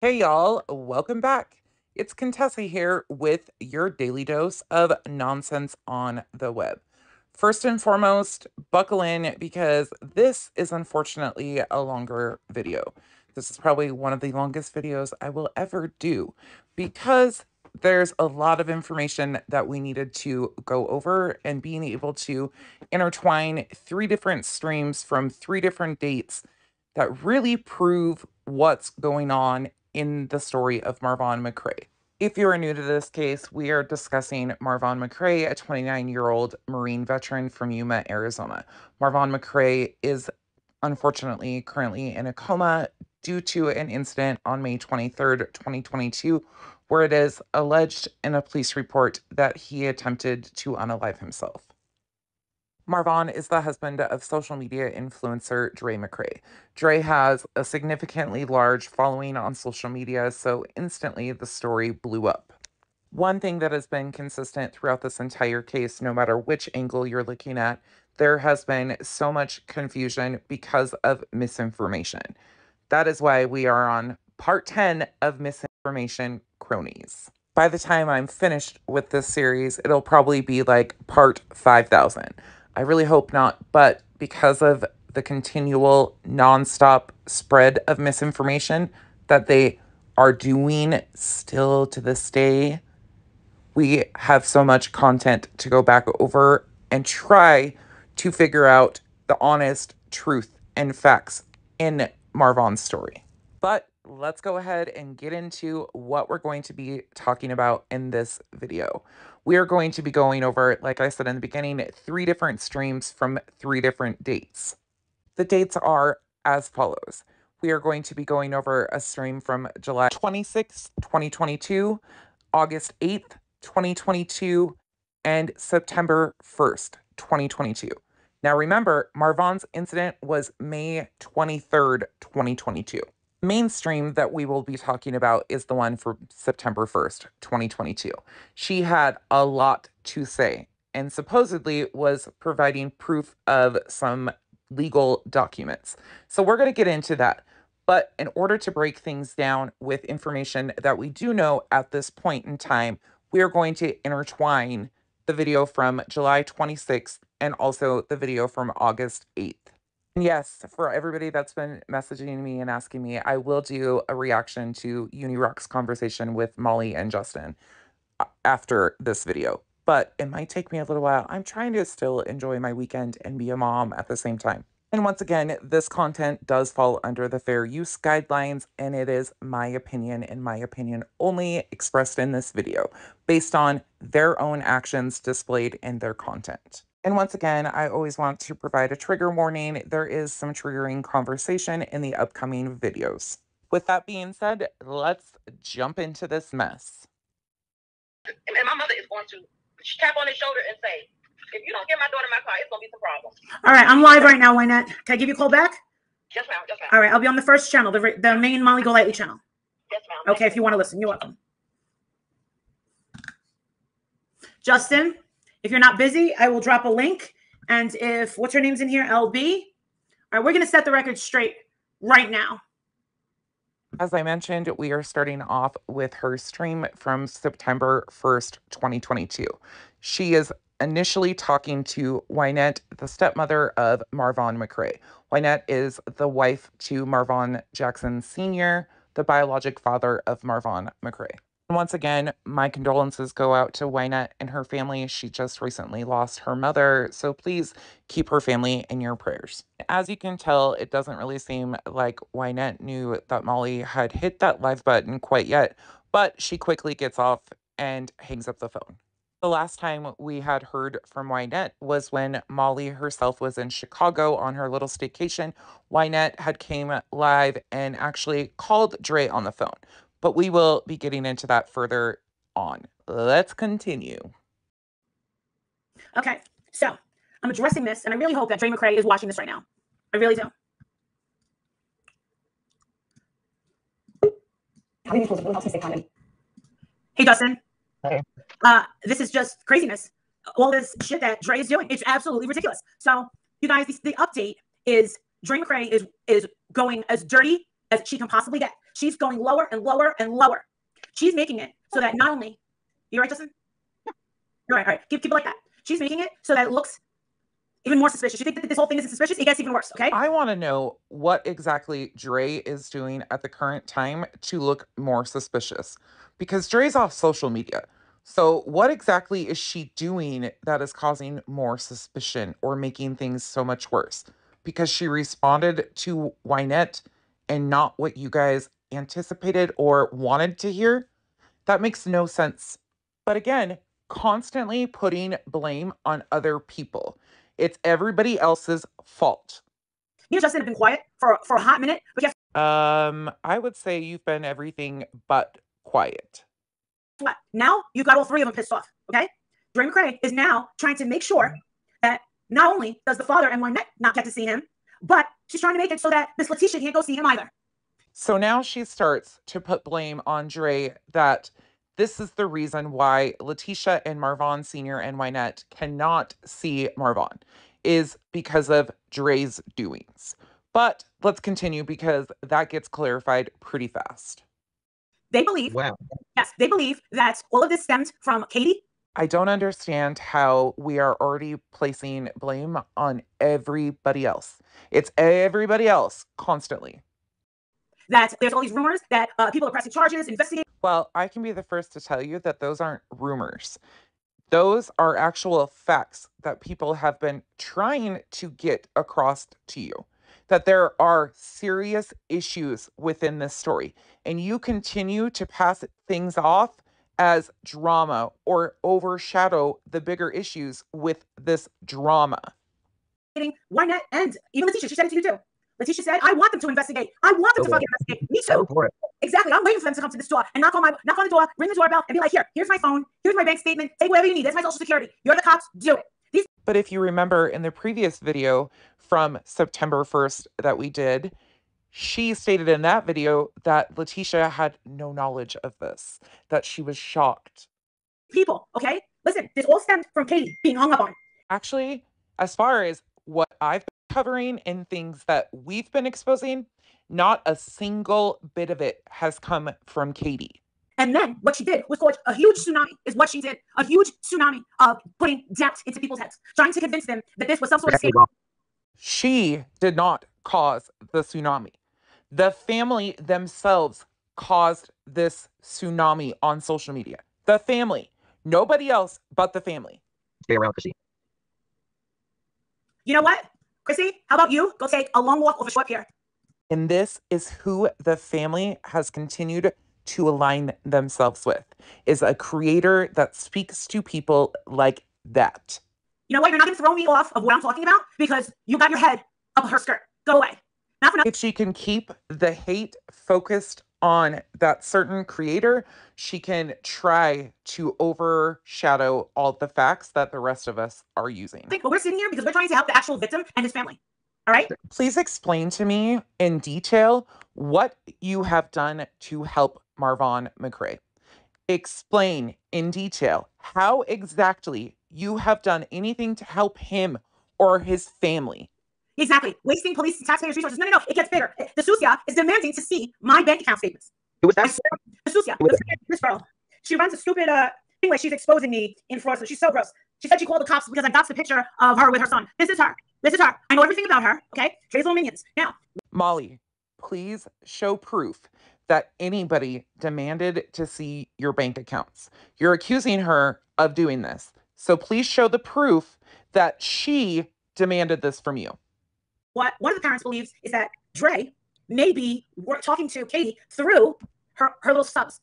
Hey y'all, welcome back. It's Contessa here with your daily dose of nonsense on the web. First and foremost, buckle in because this is unfortunately a longer video. This is probably one of the longest videos I will ever do because there's a lot of information that we needed to go over, and being able to intertwine three different streams from three different dates that really prove what's going on in the story of Marvon McCray. If you are new to this case, we are discussing Marvon McCray, a 29-year-old Marine veteran from Yuma, Arizona. Marvon McCray is unfortunately currently in a coma due to an incident on May 23rd, 2022, where it is alleged in a police report that he attempted to unalive himself. Marvon is the husband of social media influencer Dre McCray. Dre has a significantly large following on social media, so instantly the story blew up. One thing that has been consistent throughout this entire case, no matter which angle you're looking at, there has been so much confusion because of misinformation. That is why we are on part 10 of Misinformation Cronies. By the time I'm finished with this series, it'll probably be like part 5,000. I really hope not, but because of the continual nonstop spread of misinformation that they are doing still to this day, we have so much content to go back over and try to figure out the honest truth and facts in Marvon's story. But let's go ahead and get into what we're going to be talking about in this video. We are going to be going over, like I said in the beginning, three different streams from three different dates. The dates are as follows. We are going to be going over a stream from July 26th, 2022, August 8th, 2022, and September 1st, 2022. Now remember, Marvon's incident was May 23rd, 2022. The main stream that we will be talking about is the one for September 1st, 2022. She had a lot to say and supposedly was providing proof of some legal documents. So we're going to get into that. But in order to break things down with information that we do know at this point in time, we are going to intertwine the video from July 26th and also the video from August 8th. And yes, for everybody that's been messaging me and asking me, I will do a reaction to UniRock's conversation with Molly and Justin after this video. But it might take me a little while. I'm trying to still enjoy my weekend and be a mom at the same time. And once again, this content does fall under the fair use guidelines, and it is my opinion and my opinion only expressed in this video based on their own actions displayed in their content. And once again, I always want to provide a trigger warning. There is some triggering conversation in the upcoming videos. With that being said, let's jump into this mess. And my mother is going to tap on his shoulder and say, if you don't get my daughter my car, it's going to be some problems. All right, I'm live right now, Wynette. Can I give you a call back? Yes, ma'am. Yes, ma'am. All right, I'll be on the first channel, the main MollyGoLightly channel. Yes, ma'am. Okay, if you want to listen, you're welcome. Justin, if you're not busy, I will drop a link. And if, what's her name's in here, LB? All right, we're going to set the record straight right now. As I mentioned, we are starting off with her stream from September 1st, 2022. She is initially talking to Wynette, the stepmother of Marvon McCray. Wynette is the wife to Marvon Jackson Sr., the biologic father of Marvon McCray. Once again, my condolences go out to Wynette and her family. She just recently lost her mother, so please keep her family in your prayers. As you can tell, it doesn't really seem like Wynette knew that Molly had hit that live button quite yet, but she quickly gets off and hangs up the phone. The last time we had heard from Wynette was when Molly herself was in Chicago on her little staycation. Wynette had came live and actually called Dre on the phone. But we will be getting into that further on. Let's continue. Okay, so I'm addressing this, and I really hope that Dre McCray is watching this right now. I really do. Hey, Justin. Hey. This is just craziness. All this shit that Dre is doing, it's absolutely ridiculous. So, you guys, the update is Dre McCray is going as dirty as she can possibly get. she's going lower and lower and lower. She's making it so that not only, you're right, Justin? You're right, all right. Keep it like that. She's making it so that it looks even more suspicious. You think that this whole thing isn't suspicious? It gets even worse, okay? I want to know what exactly Dre is doing at the current time to look more suspicious, because Dre's off social media. So what exactly is she doing that is causing more suspicion or making things so much worse? Because she responded to Wynette and not what you guys anticipated or wanted to hear? That makes no sense. But again, constantly putting blame on other people. It's everybody else's fault. Me and Justin have been quiet for a hot minute, but guess I would say you've been everything but quiet. what? Now you've got all three of them pissed off, okay? Dre McCray is now trying to make sure that not only does the father and Wynette not get to see him, but she's trying to make it so that Miss Letitia can't go see him either. So now she starts to put blame on Dre that this is the reason why Letitia and Marvon Sr. and Wynette cannot see Marvon, is because of Dre's doings. But let's continue because that gets clarified pretty fast. They believe, Wow. yes, they believe that all of this stems from Katie. I don't understand how we are already placing blame on everybody else. It's everybody else constantly. That there's all these rumors that people are pressing charges, investigating. Well, I can be the first to tell you that those aren't rumors. Those are actual facts that people have been trying to get across to you. That there are serious issues within this story, and you continue to pass things off as drama or overshadow the bigger issues with this drama. Wynette and even Letitia, she said it to you too. Letitia said, I want them to investigate. I want them to fucking investigate. Me too. Exactly. I'm waiting for them to come to this door and knock on the door, ring the doorbell, and be like, here's my phone, here's my bank statement, take whatever you need. That's my social security. You're the cops, do it. But if you remember in the previous video from September 1st that we did, she stated in that video that Letitia had no knowledge of this, that she was shocked. People, okay? Listen, this all stemmed from Katie being hung up on. Actually, as far as what I've been covering and things that we've been exposing, not a single bit of it has come from Katie. And then what she did was cause a huge tsunami, is what she did. A huge tsunami of putting doubt into people's heads, trying to convince them that this was some sort of scam. She did not cause the tsunami. The family themselves caused this tsunami on social media. The family. Nobody else but the family. Stay around, Chrissy. You know what? Chrissy, how about you go take a long walk over short pier? And this is who the family has continued to align themselves with, is a creator that speaks to people like that. You know what? You're not going to throw me off of what I'm talking about because you got your head up her skirt. Go away. Not for nothing. If she can keep the hate focused on that certain creator, she can try to overshadow all the facts that the rest of us are using. But we're sitting here because we're trying to help the actual victim and his family. All right? Please explain to me in detail what you have done to help Marvon McCray. Explain in detail how exactly you have done anything to help him or his family. Exactly. Wasting police and taxpayers' resources. No. It gets bigger. The Susia is demanding to see my bank account statements. Who was that? The Susia. This girl. She runs a stupid thing where she's exposing me in fraud. So she's so gross. She said she called the cops because I got the picture of her with her son. This is her. I know everything about her. Okay? Dre's little minions. Now. Molly, please show proof that anybody demanded to see your bank accounts. You're accusing her of doing this. So please show the proof that she demanded this from you. What one of the parents believes is that Dre may be talking to Katie through her little subs.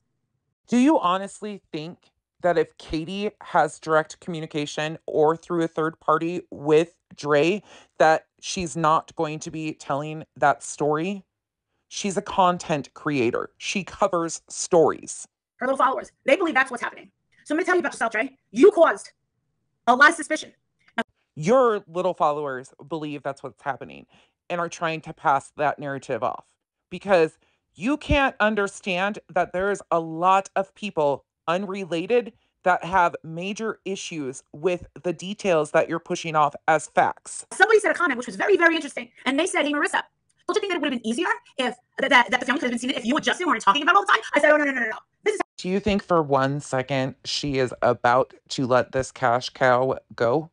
Do you honestly think that if Katie has direct communication or through a third party with Dre, that she's not going to be telling that story? She's a content creator. She covers stories. Her little followers, they believe that's what's happening. So I'm going to tell you about yourself, Dre. You caused a lot of suspicion. Your little followers believe that's what's happening and are trying to pass that narrative off because you can't understand that there's a lot of people unrelated that have major issues with the details that you're pushing off as facts. Somebody said a comment which was very, very interesting. And they said, hey, Marissa, Don't you think that it would have been easier if that the family could have been seen it if you and Justin weren't talking about it all the time? I said, oh, no. This is. Do you think for 1 second she is about to let this cash cow go?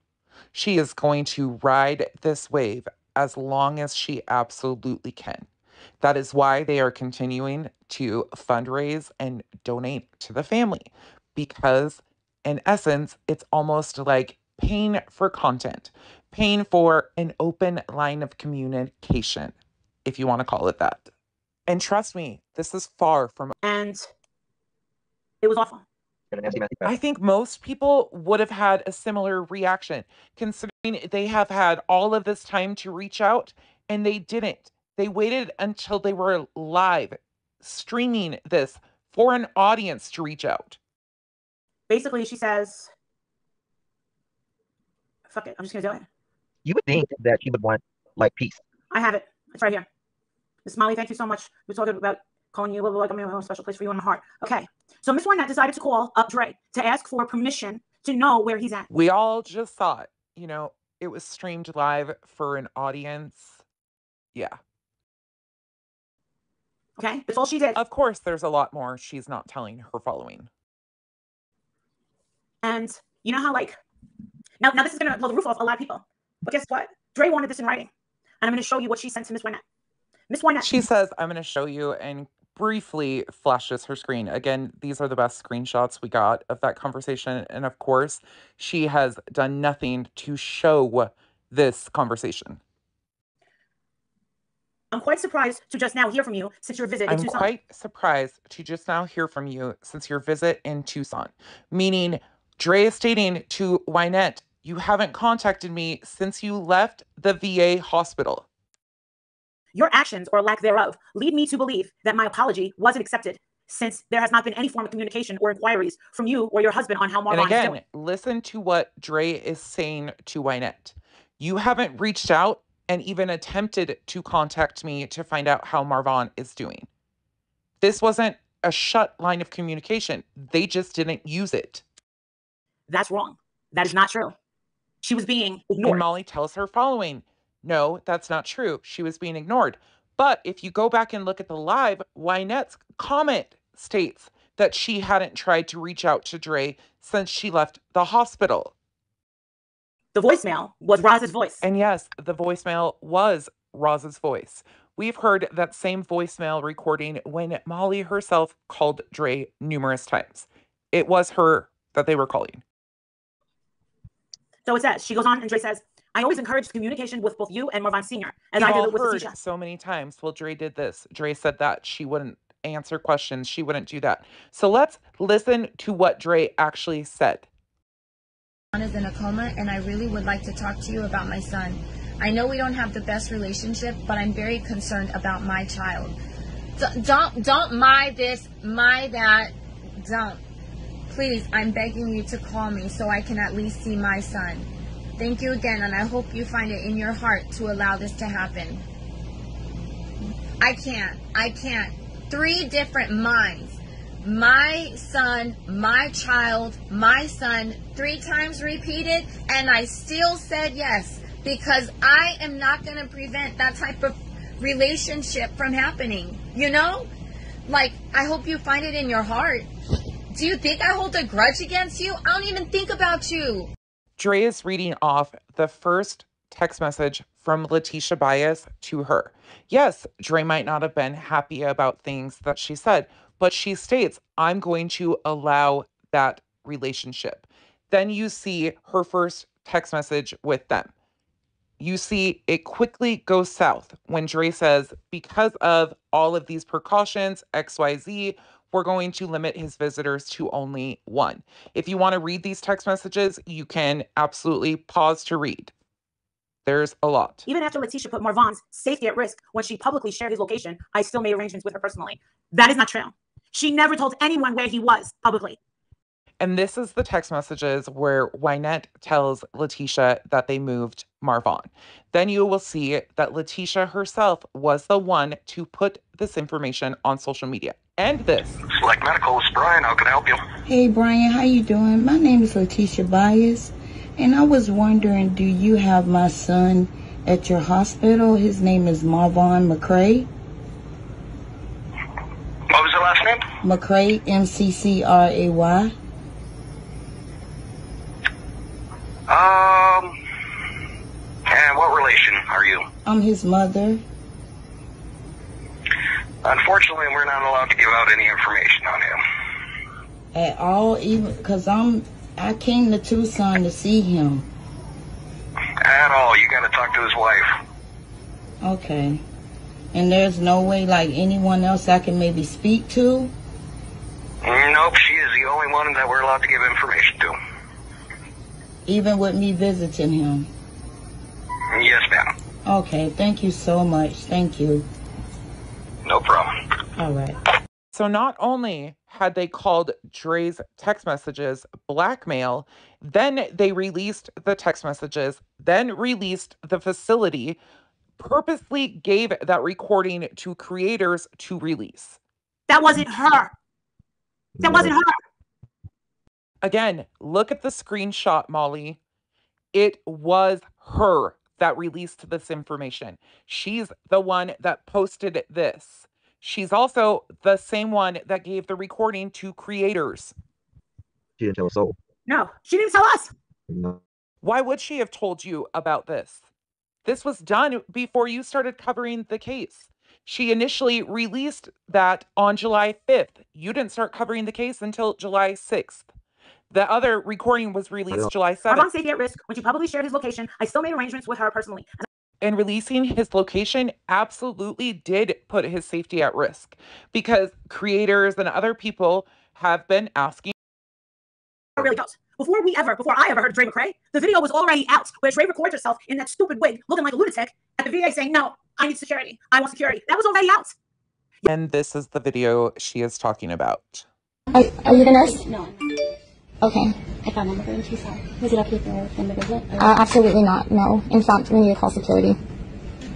She is going to ride this wave as long as she absolutely can. That is why they are continuing to fundraise and donate to the family, because in essence, it's almost like paying for content, paying for an open line of communication, if you want to call it that. And trust me, this is far from. And it was awful. I think most people would have had a similar reaction, considering they have had all of this time to reach out and they didn't. They waited until they were live streaming this for an audience to reach out. Basically, she says, fuck it, I'm just going to do it. You would think that she would want, like, peace. I have it. It's right here. Miss Molly, thank you so much. We're talking about calling you a little like I'm in a special place for you in my heart. Okay. So Miss Wynette decided to call up Dre to ask for permission to know where he's at. We all just saw it. You know, it was streamed live for an audience. Yeah. Okay. That's all she did. Of course, there's a lot more she's not telling her following. And you know how, like, now this is going to blow the roof off a lot of people. But guess what? Dre wanted this in writing. And I'm going to show you what she sent to Miss Wynette. Miss Wynette. She says, I'm going to show you, and briefly flashes her screen. Again, these are the best screenshots we got of that conversation. And of course, she has done nothing to show this conversation. I'm quite surprised to just now hear from you since your visit in Tucson. I'm quite surprised to just now hear from you since your visit in Tucson. Meaning, Dre is stating to Wynette, you haven't contacted me since you left the VA hospital. Your actions, or lack thereof, lead me to believe that my apology wasn't accepted, since there has not been any form of communication or inquiries from you or your husband on how Marvon is doing. And again, listen to what Dre is saying to Wynette. You haven't reached out and even attempted to contact me to find out how Marvon is doing. This wasn't a shut line of communication. They just didn't use it. That's wrong. That is not true. She was being ignored. And Molly tells her following, no, that's not true. She was being ignored. But if you go back and look at the live, Wynette's comment states that she hadn't tried to reach out to Dre since she left the hospital. The voicemail was Roz's voice. And yes, the voicemail was Roz's voice. We've heard that same voicemail recording when Molly herself called Dre numerous times. It was her that they were calling. So it says, she goes on and Dre says, I always encourage communication with both you and Marvon Sr. as I did with Letitia. So many times, well, Dre did this. Dre said that. She wouldn't answer questions. She wouldn't do that. So let's listen to what Dre actually said. Is in a coma, and I really would like to talk to you about my son. I know we don't have the best relationship, but I'm very concerned about my child. Don't my this, my that, don't. Please, I'm begging you to call me so I can at least see my son. Thank you again, and I hope you find it in your heart to allow this to happen. I can't. 3 different minds. My son, my child, my son, 3 times repeated, and I still said yes, because I am not going to prevent that type of relationship from happening. You know? Like, I hope you find it in your heart. Do you think I hold a grudge against you? I don't even think about you. Dre is reading off the first text message from Letitia Bias to her. Yes, Dre might not have been happy about things that she said, but she states, I'm going to allow that relationship. Then you see her first text message with them. You see it quickly goes south when Dre says, because of all of these precautions, XYZ, we're going to limit his visitors to only 1. If you want to read these text messages, you can absolutely pause to read. There's a lot. Even after Letitia put Marvon's safety at risk when she publicly shared his location, I still made arrangements with her personally. That is not true. She never told anyone where he was publicly. And this is the text messages where Wynette tells Letitia that they moved Marvon. Then you will see that Letitia herself was the one to put this information on social media. And this. Select Medical, it's Brian. How can I help you? Hey, Brian. How you doing? My name is Letitia Bias. And I was wondering, do you have my son at your hospital. His name is Marvon McCray. What was the last name? McCray, McCray. And what relation are you? I'm his mother. Unfortunately, we're not allowed to give out any information on him. At all, even because I came to Tucson to see him. At all. You got to talk to his wife. Okay. And there's no way, like, anyone else I can maybe speak to? Nope, she is the only one that we're allowed to give information to. Even with me visiting him? Yes, ma'am. Okay, thank you so much. Thank you. No problem. All right. So not only had they called Dre's text messages blackmail, then they released the text messages, then released the facility, purposely gave that recording to creators to release. That wasn't her. That wasn't her. Again, look at the screenshot, Molly. It was her that released this information. She's the one that posted this. She's also the same one that gave the recording to creators. She didn't tell us so. No, she didn't tell us. No. Why would she have told you about this? This was done before you started covering the case. She initially released that on July 5th. You didn't start covering the case until July 6th. The other recording was released July 7th. Marvon's safety at risk. When she publicly shared his location, I still made arrangements with her personally. And releasing his location absolutely did put his safety at risk because creators and other people have been asking. It really does. Before I ever heard of Dre McCray, the video was already out where Dre records herself in that stupid wig looking like a lunatic at the VA saying, no, I need security. I want security. That was already out. And this is the video she is talking about. Are you the nurse? No. Okay. I found number in Tucson. Was it okay for him to visit? Absolutely not. No. In fact, we need to call security.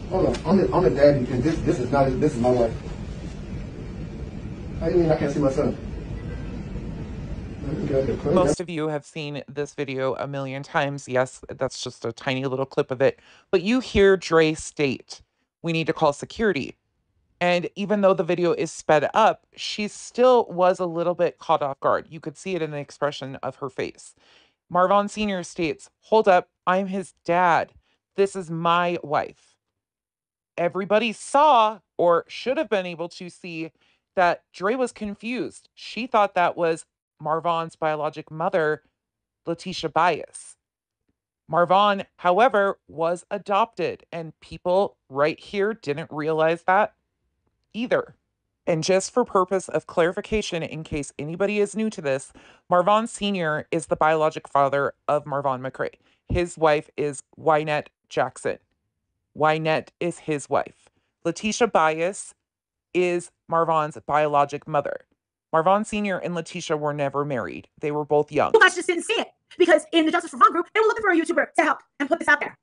Hold on. I'm the daddy, and this is my wife. How do you mean I can't see my son? Most of you have seen this video a million times. Yes, that's just a tiny little clip of it. But you hear Dre state, we need to call security. And even though the video is sped up, she still was a little bit caught off guard. You could see it in the expression of her face. Marvon Sr. states, hold up, I'm his dad. This is my wife. Everybody saw, or should have been able to see, that Dre was confused. She thought that was Marvon's biologic mother, Letitia Bias. Marvon, however, was adopted, and people right here didn't realize that either. And just for purpose of clarification, in case anybody is new to this, Marvon Sr. is the biologic father of Marvon McCray. His wife is Wynette Jackson. Wynette is his wife. Letitia Bias is Marvon's biologic mother. Marvon Sr. and Letitia were never married. They were both young. You guys just didn't see it because in the Justice for Vaughn group, they were looking for a YouTuber to help and put this out there.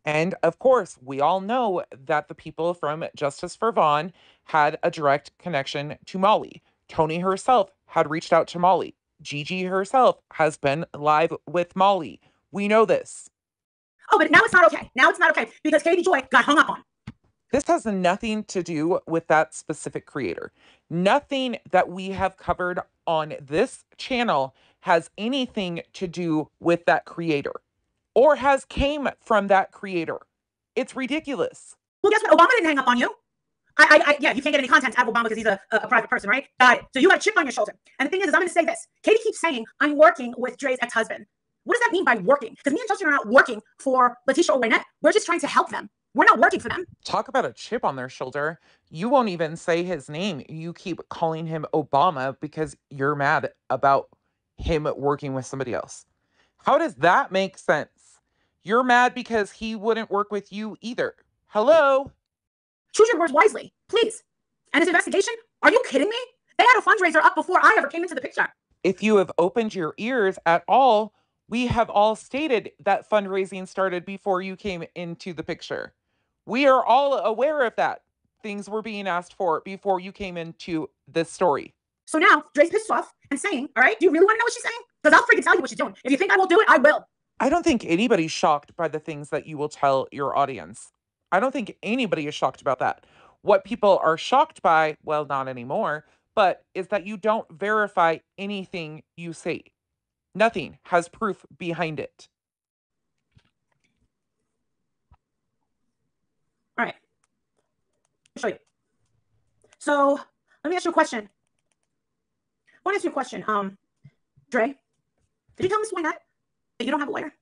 And of course, we all know that the people from Justice for Vaughn had a direct connection to Molly. Tony herself had reached out to Molly. Gigi herself has been live with Molly. We know this. Oh, but now it's not okay. Now it's not okay because Katie Joy got hung up on. This has nothing to do with that specific creator. Nothing that we have covered on this channel has anything to do with that creator or has came from that creator. It's ridiculous. Well, guess what? Obama didn't hang up on you. Yeah, you can't get any content out of Obama because he's a private person, right? So you got a chip on your shoulder. And the thing is I'm going to say this. Katie keeps saying, I'm working with Dre's ex-husband. What does that mean by working? Because me and Justin are not working for Letitia or Wynette. We're just trying to help them. We're not working for them. Talk about a chip on their shoulder. You won't even say his name. You keep calling him Obama because you're mad about him working with somebody else. How does that make sense? You're mad because he wouldn't work with you either. Hello? Choose your words wisely, please. And this investigation, are you kidding me? They had a fundraiser up before I ever came into the picture. If you have opened your ears at all, we have all stated that fundraising started before you came into the picture. We are all aware of that. Things were being asked for before you came into this story. So now Dre's pissed off and saying, all right, do you really want to know what she's saying? Because I'll freaking tell you what she's doing. If you think I won't do it, I will. I don't think anybody's shocked by the things that you will tell your audience. I don't think anybody is shocked about that. What people are shocked by, well, not anymore, but is that you don't verify anything you say. Nothing has proof behind it. All right. I'll show you. So let me ask you a question. I want to ask you a question. Dre, did you tell Miss Wynette that you don't have a lawyer?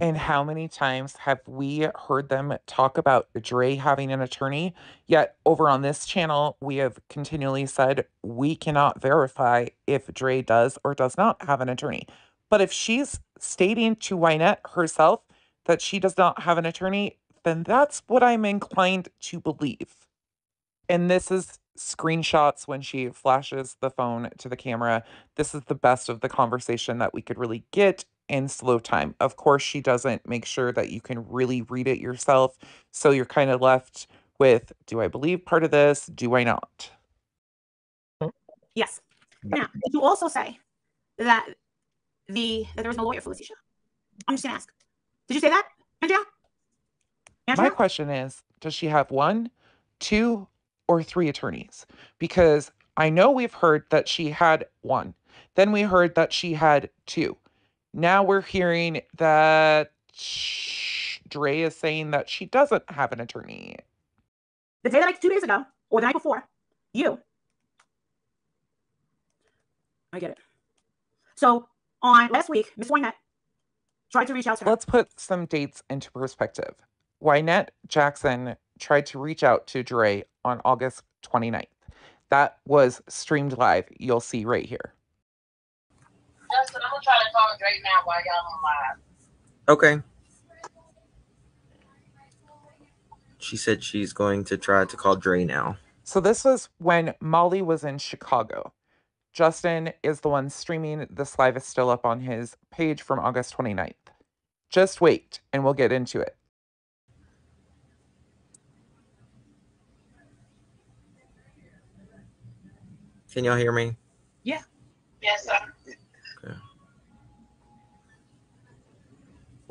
And how many times have we heard them talk about Dre having an attorney? Yet over on this channel, we have continually said we cannot verify if Dre does or does not have an attorney. But if she's stating to Wynette herself that she does not have an attorney, then that's what I'm inclined to believe. And this is screenshots when she flashes the phone to the camera. This is the best of the conversation that we could really get in slow time. Of course, she doesn't make sure that you can really read it yourself. So you're kind of left with, do I believe part of this? Do I not? Yes. Now, did you also say that there was no lawyer for Letitia? I'm just going to ask. Did you say that, Andrea? My question is, does she have 1, 2, or 3 attorneys? Because I know we've heard that she had 1. Then we heard that she had 2. Now we're hearing that Dre is saying that she doesn't have an attorney. The day like 2 days ago, or the night before, I get it. So on last week, Miss Wynette tried to reach out to her. Let's put some dates into perspective. Wynette Jackson tried to reach out to Dre on August 29th. That was streamed live. You'll see right here. Justin, I'm gonna try to call Dre now while y'all on live. Okay. She said she's going to try to call Dre now. So this was when Molly was in Chicago. Justin is the one streaming. This live is still up on his page from August 29th. Just wait, and we'll get into it. Can y'all hear me? Yeah. Yes, sir.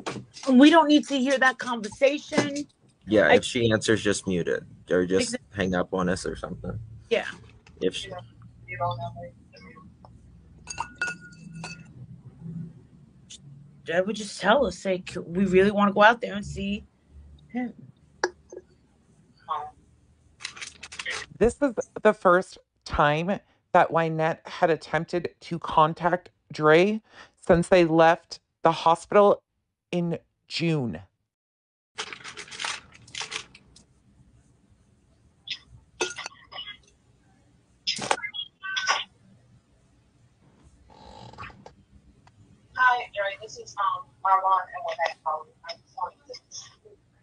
Okay. We don't need to hear that conversation. Yeah, if she answers, just mute it. Or just hang up on us or something. Yeah. If she... Dre would just tell us, say, we really want to go out there and see him. This is the first time that Wynette had attempted to contact Dre since they left the hospital in June. Hi, Dre. This is Marvon and Wynette calling. I just wanted to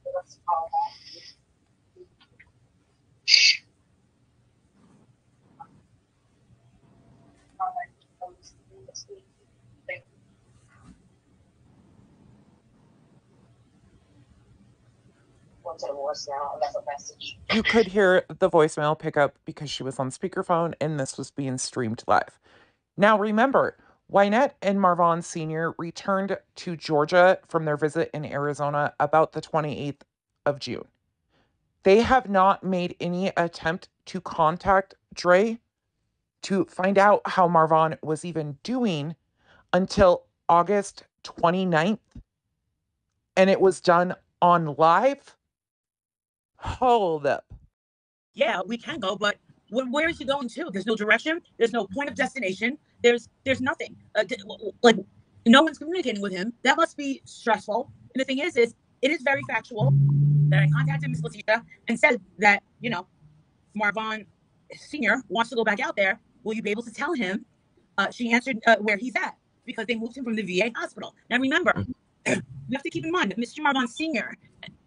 give us a call back. To the voicemail and left a message. You could hear the voicemail pick up because she was on speakerphone and this was being streamed live. Now remember, Wynette and Marvon Sr. returned to Georgia from their visit in Arizona about the 28th of June. They have not made any attempt to contact Dre to find out how Marvon was even doing until August 29th. And it was done on live. Hold up. Yeah, we can go, but where is he going to? There's no direction. There's no point of destination. There's nothing. Like, no one's communicating with him. That must be stressful. And the thing is it is very factual that I contacted Miss Letitia and said that, Marvon Sr. wants to go back out there. Will you be able to tell him? She answered where he's at because they moved him from the VA hospital. Now, remember, we have to keep in mind that Mr. Marvon Sr.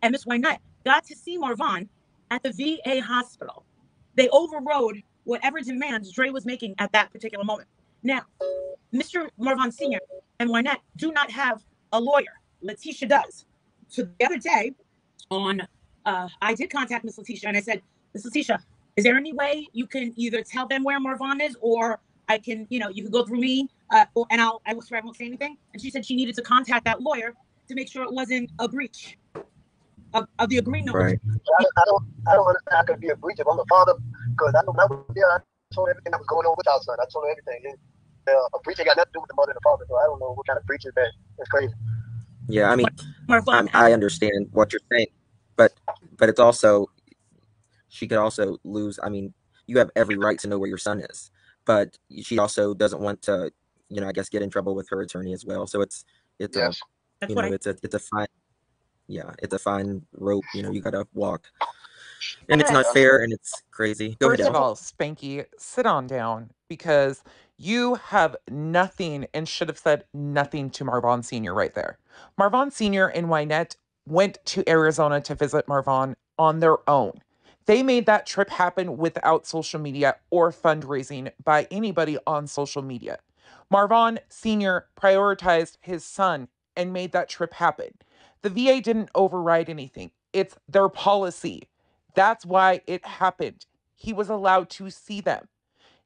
and Miss Wynette got to see Marvon at the VA hospital. They overrode whatever demands Dre was making at that particular moment. Now, Mr. Marvon Sr. and Wynette do not have a lawyer. Letitia does. So the other day, I did contact Miss Letitia and I said, Miss Letitia, is there any way you can either tell them where Marvon is or I can, you can go through me and I swear I won't say anything. And she said she needed to contact that lawyer to make sure it wasn't a breach of the agreement. Right. I don't understand how it could be a breach if I'm the father, because I was there. I told everything that was going on with our son. I told her everything. A breach ain't got nothing to do with the mother and the father, so I don't know what kind of breach is that. It's crazy. Yeah, I mean, I understand what you're saying, but it's also, she could also lose. I mean, you have every right to know where your son is, but she also doesn't want to, I guess, get in trouble with her attorney as well. So it's Yes. it's a fine, it's a fine rope. You gotta walk, and it's not fair and it's crazy. Go First ahead, of all, Spanky, sit on down, because you have nothing and should have said nothing to Marvon Sr. right there. Marvon Sr. and Wynette went to Arizona to visit Marvon on their own. They made that trip happen without social media or fundraising by anybody on social media. Marvon Sr. prioritized his son and made that trip happen. The VA didn't override anything. It's their policy. That's why it happened. He was allowed to see them.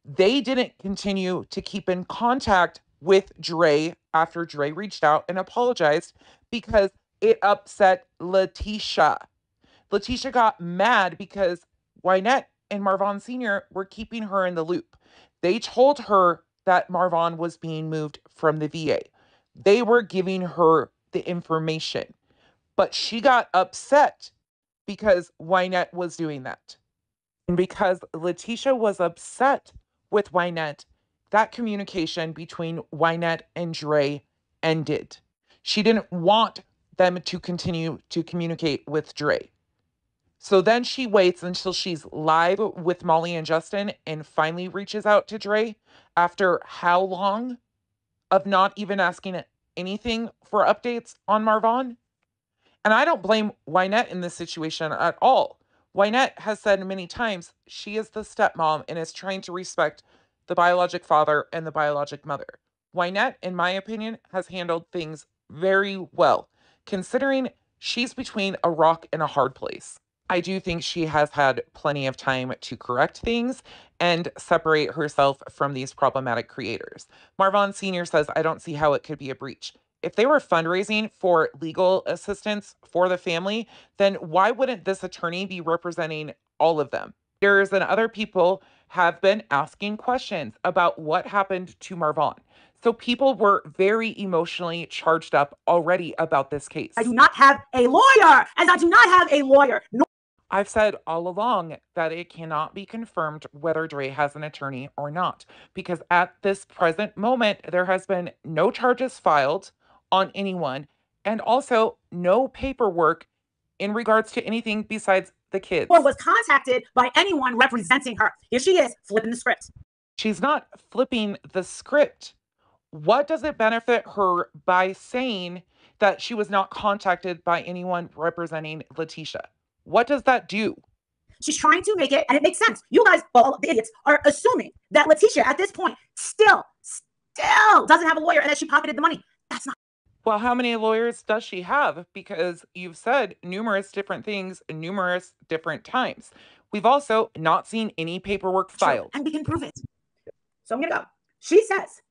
They didn't continue to keep in contact with Dre after Dre reached out and apologized because it upset Letitia. Letitia got mad because Wynette and Marvon Sr. were keeping her in the loop. They told her that Marvon was being moved from the VA. They were giving her the information, but she got upset because Wynette was doing that. And because Letitia was upset with Wynette, that communication between Wynette and Dre ended. She didn't want them to continue to communicate with Dre. So then she waits until she's live with Molly and Justin and finally reaches out to Dre after how long of not even asking anything for updates on Marvon? And I don't blame Wynette in this situation at all. Wynette has said many times she is the stepmom and is trying to respect the biologic father and the biologic mother. Wynette, in my opinion, has handled things very well, considering she's between a rock and a hard place. I do think she has had plenty of time to correct things and separate herself from these problematic creators. Marvon Sr. says, I don't see how it could be a breach. If they were fundraising for legal assistance for the family, then why wouldn't this attorney be representing all of them? Lawyers and other people have been asking questions about what happened to Marvon. So people were very emotionally charged up already about this case. I do not have a lawyer, and I do not have a lawyer. No. I've said all along that it cannot be confirmed whether Dre has an attorney or not, because at this present moment, there has been no charges filed on anyone, and also no paperwork in regards to anything besides the kids. Or was contacted by anyone representing her. Here she is, flipping the script. She's not flipping the script. What does it benefit her by saying that she was not contacted by anyone representing Letitia? What does that do? She's trying to make it, and it makes sense. You guys, well, the idiots, are assuming that Letitia at this point still doesn't have a lawyer and that she pocketed the money. That's not. Well, how many lawyers does she have? Because you've said numerous different things numerous different times. We've also not seen any paperwork filed. And we can prove it. So I'm going to go. She says,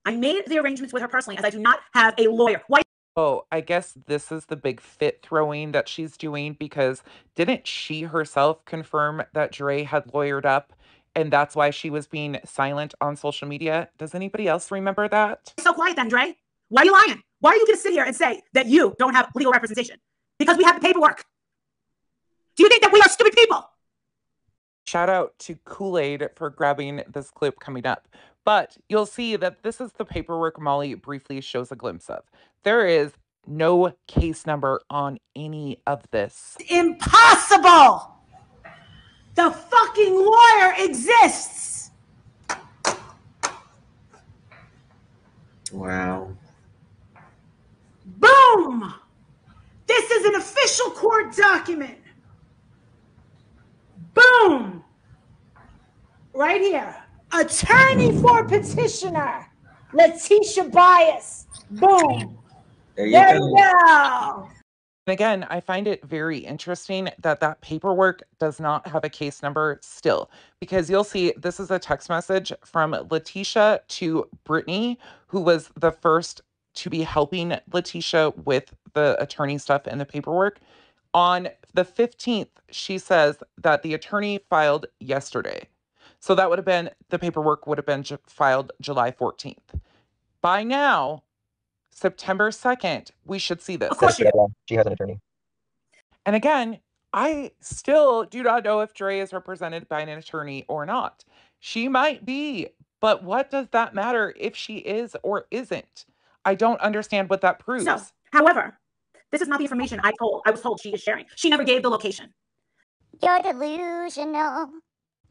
I made the arrangements with her personally as I do not have a lawyer. Why? Oh, I guess this is the big fit throwing that she's doing, because didn't she herself confirm that Dre had lawyered up and that's why she was being silent on social media? Does anybody else remember that? So quiet then, Dre. Why are you lying? Why are you going to sit here and say that you don't have legal representation? Because we have the paperwork. Do you think that we are stupid people? Shout out to Kool Aid for grabbing this clip coming up. But you'll see that this is the paperwork Molly briefly shows a glimpse of. There is no case number on any of this. Impossible! The fucking lawyer exists! Wow. Boom! This is an official court document. Boom! Right here. Attorney for petitioner, Letitia Bias. Boom. There you There go. you go. And again, I find it very interesting that that paperwork does not have a case number still, because you'll see this is a text message from Letitia to Brittany, who was the first to be helping Letitia with the attorney stuff and the paperwork. On the 15th, she says that the attorney filed yesterday. So that would have been, the paperwork would have been filed July 14th. By now, September 2nd, we should see this. Of course she did. She has an attorney. And again, I still do not know if Dre is represented by an attorney or not. She might be, but what does that matter if she is or isn't? I don't understand what that proves. So, however, this is not the information I was told she is sharing. She never gave the location. You're delusional.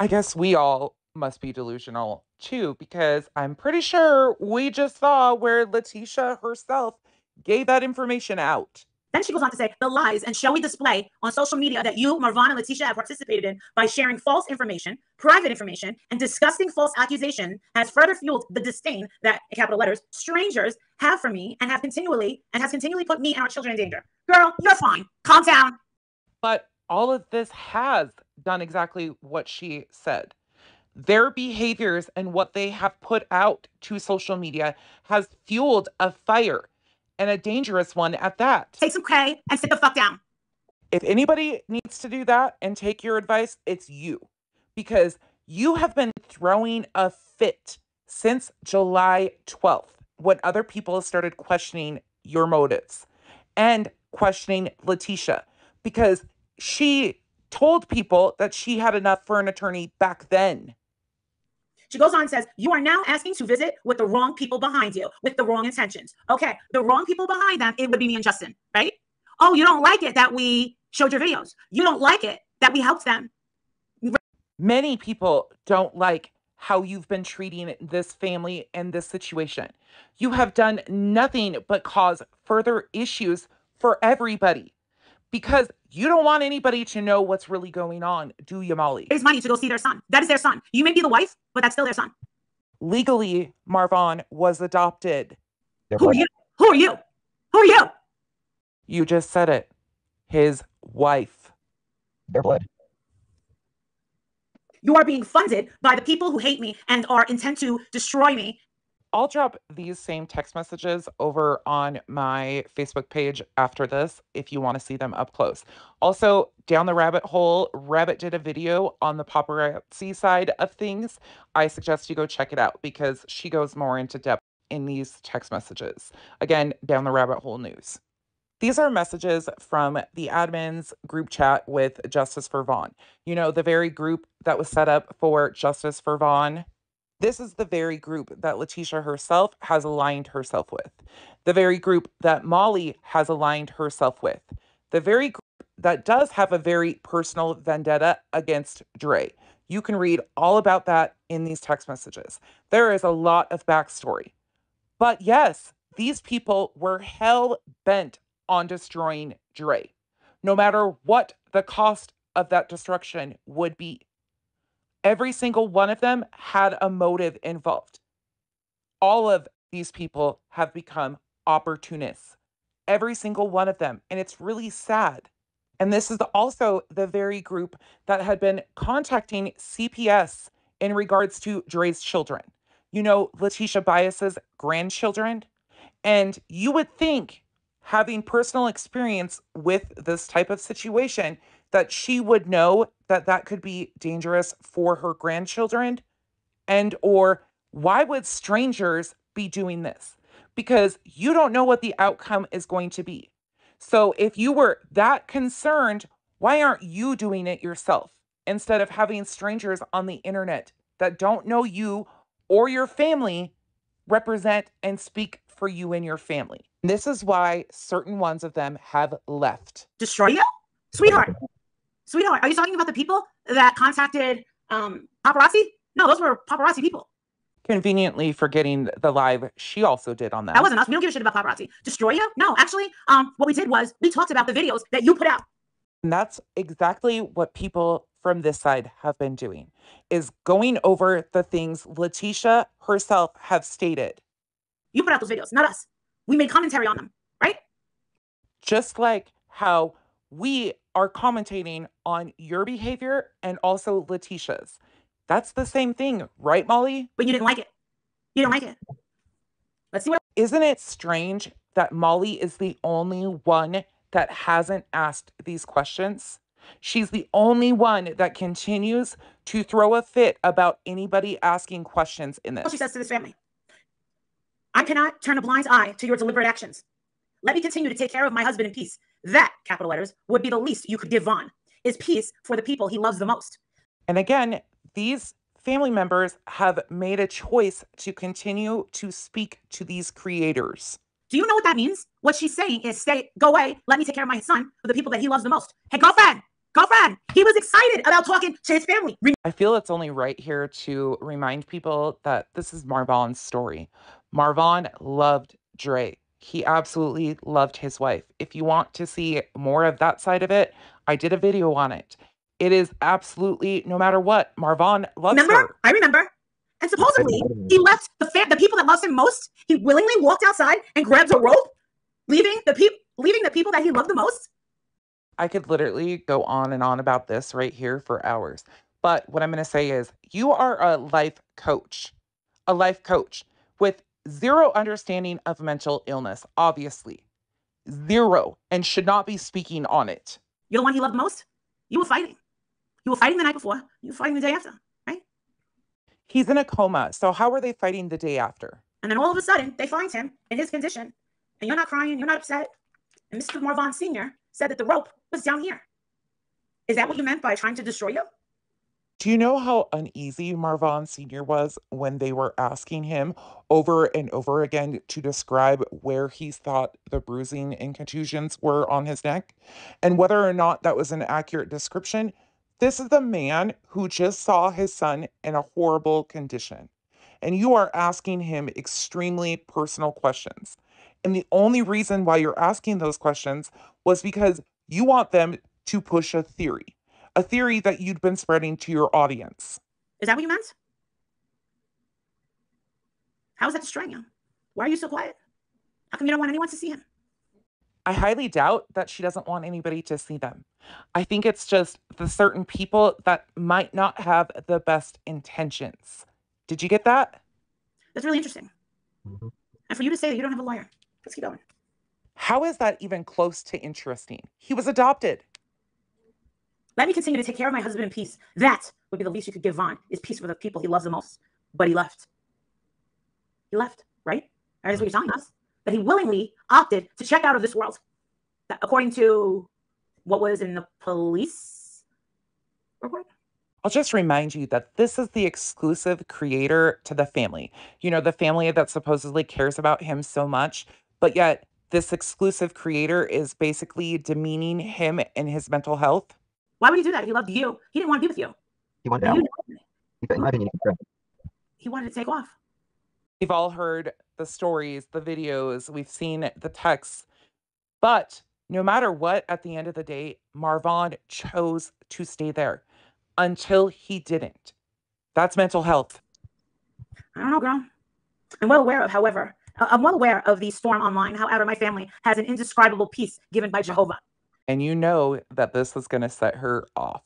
I guess we all must be delusional too, because I'm pretty sure we just saw where Letitia herself gave that information out. Then she goes on to say the lies and showy display on social media that you, Marvon, and Letitia have participated in by sharing false information, private information, and disgusting false accusation has further fueled the disdain that, in capital letters, strangers have for me and has continually put me and our children in danger. Girl, you're fine. Calm down. But all of this has done exactly what she said. Their behaviors and what they have put out to social media has fueled a fire, and a dangerous one at that. Take some K and sit the fuck down. If anybody needs to do that and take your advice, it's you. Because you have been throwing a fit since July 12th, when other people started questioning your motives and questioning Letitia, because she told people that she had enough for an attorney back then. She goes on and says, you are now asking to visit with the wrong people behind you, with the wrong intentions. Okay, the wrong people behind them, it would be me and Justin, right? Oh, you don't like it that we showed your videos. You don't like it that we helped them. Many people don't like how you've been treating this family and this situation. You have done nothing but cause further issues for everybody, because you don't want anybody to know what's really going on, do you, Molly? Raise money to go see their son. That is their son. You may be the wife, but that's still their son. Legally, Marvon was adopted. Who are you? Who are you? Who are you? You just said it. His wife. Their blood. You are being funded by the people who hate me and are intent to destroy me. I'll drop these same text messages over on my Facebook page after this if you want to see them up close. Also, Down the Rabbit Hole, Rabbit did a video on the paparazzi side of things. I suggest you go check it out because she goes more into depth in these text messages. Again, Down the Rabbit Hole News. These are messages from the admin's group chat with Justice for Vaughn. You know, the very group that was set up for Justice for Vaughn. This is the very group that Letitia herself has aligned herself with. The very group that Molly has aligned herself with. The very group that does have a very personal vendetta against Dre. You can read all about that in these text messages. There is a lot of backstory. But yes, these people were hell-bent on destroying Dre, no matter what the cost of that destruction would be. Every single one of them had a motive involved. All of these people have become opportunists. Every single one of them. And it's really sad. And this is also the very group that had been contacting CPS in regards to Dre's children. You know, Letitia Bias's grandchildren. And you would think, having personal experience with this type of situation, that she would know that that could be dangerous for her grandchildren. And or why would strangers be doing this? Because you don't know what the outcome is going to be. So if you were that concerned, why aren't you doing it yourself instead of having strangers on the internet that don't know you or your family represent and speak for you and your family? This is why certain ones of them have left. Destroy you? Sweetheart, are you talking about the people that contacted paparazzi? No, those were paparazzi people. Conveniently forgetting the live she also did on that. That wasn't us. We don't give a shit about paparazzi. Destroy you? No, actually, what we did was we talked about the videos that you put out. And that's exactly what people from this side have been doing, is going over the things Letitia herself have stated. You put out those videos, not us. We made commentary on them, right? Just like how we are commentating on your behavior and also Letitia's. That's the same thing, right, Molly? But you didn't like it. You didn't like it. Let's see what. Isn't it strange that Molly is the only one that hasn't asked these questions? She's the only one that continues to throw a fit about anybody asking questions in this. She says to this family, I cannot turn a blind eye to your deliberate actions. Let me continue to take care of my husband in peace. That, capital letters, would be the least you could give Vaughn, is peace for the people he loves the most. And again, these family members have made a choice to continue to speak to these creators. Do you know what that means? What she's saying is go away, let me take care of my son for the people that he loves the most. Hey, girlfriend, he was excited about talking to his family. I feel it's only right here to remind people that this is Marvon's story. Marvon loved Dre. He absolutely loved his wife. If you want to see more of that side of it, I did a video on it. It is absolutely, no matter what, Marvon loves her. I remember. And supposedly, he left the people that loves him most. He willingly walked outside and grabbed a rope, leaving the people that he loved the most. I could literally go on and on about this right here for hours. But what I'm going to say is you are a life coach with zero understanding of mental illness, obviously. Zero, and should not be speaking on it. You're the one he loved most? You were fighting. You were fighting the night before. You were fighting the day after, right? He's in a coma, so how are they fighting the day after? And then all of a sudden, they find him in his condition, and you're not crying, you're not upset. And Mr. Marvon Sr. said that the rope was down here. Is that what you meant by trying to destroy you? Do you know how uneasy Marvon Sr. was when they were asking him over and over again to describe where he thought the bruising and contusions were on his neck? And whether or not that was an accurate description, this is the man who just saw his son in a horrible condition. And you are asking him extremely personal questions. And the only reason why you're asking those questions was because you want them to push a theory that you'd been spreading to your audience. Is that what you meant? How is that destroying you? Why are you so quiet? How come you don't want anyone to see him? I highly doubt that she doesn't want anybody to see them. I think it's just the certain people that might not have the best intentions. Did you get that? That's really interesting. And for you to say that you don't have a lawyer, let's keep going. How is that even close to interesting? He was adopted. Let me continue to take care of my husband in peace. That would be the least you could give Vaughn, is peace for the people he loves the most. But he left. He left, right? That is what you're telling us. That he willingly opted to check out of this world. That, according to what was in the police report. I'll just remind you that this is the exclusive creator to the family. You know, the family that supposedly cares about him so much, but yet this exclusive creator is basically demeaning him and his mental health. Why would he do that? He loved you. He didn't want to be with you. He wanted out. In my opinion, he wanted to take off. We've all heard the stories, the videos, we've seen the texts. But no matter what, at the end of the day, Marvon chose to stay there until he didn't. That's mental health. I don't know, girl. I'm well aware of the storm online. However, my family has an indescribable peace given by Jehovah. And you know that this is going to set her off.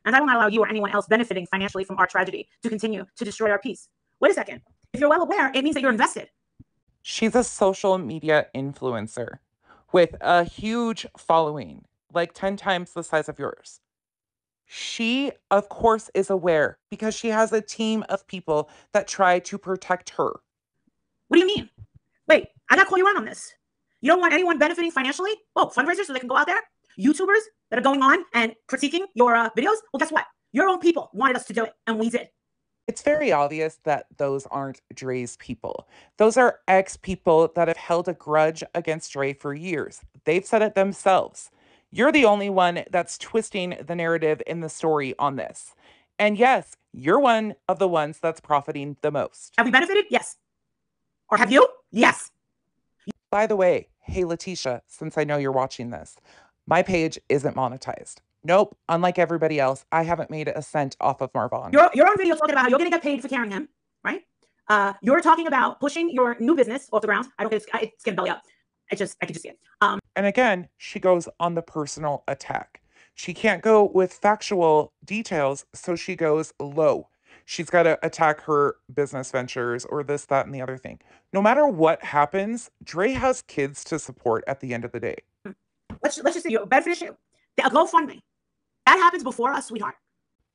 And I will not allow you or anyone else benefiting financially from our tragedy to continue to destroy our peace. Wait a second. If you're well aware, it means that you're invested. She's a social media influencer with a huge following, like 10 times the size of yours. She, of course, is aware because she has a team of people that try to protect her. What do you mean? Wait, I got to call you in on this. You don't want anyone benefiting financially? Oh, fundraisers so they can go out there? YouTubers that are going on and critiquing your videos? Well, guess what? Your own people wanted us to do it, and we did. It's very obvious that those aren't Dre's people. Those are ex-people that have held a grudge against Dre for years. They've said it themselves. You're the only one that's twisting the narrative in the story on this. And yes, you're one of the ones that's profiting the most. Have we benefited? Yes. Or have you? Yes. By the way, hey, Letitia, since I know you're watching this, my page isn't monetized. Nope. Unlike everybody else, I haven't made a cent off of Marvon. You're on video talking about how you're going to get paid for carrying him, right? You're talking about pushing your new business off the ground. I don't think it's getting belly up. I could just see it. And again, she goes on the personal attack. She can't go with factual details, so she goes low. She's got to attack her business ventures or this, that, and the other thing. No matter what happens, Dre has kids to support at the end of the day. Let's just say you better finish it. A GoFundMe. That happens before us, sweetheart.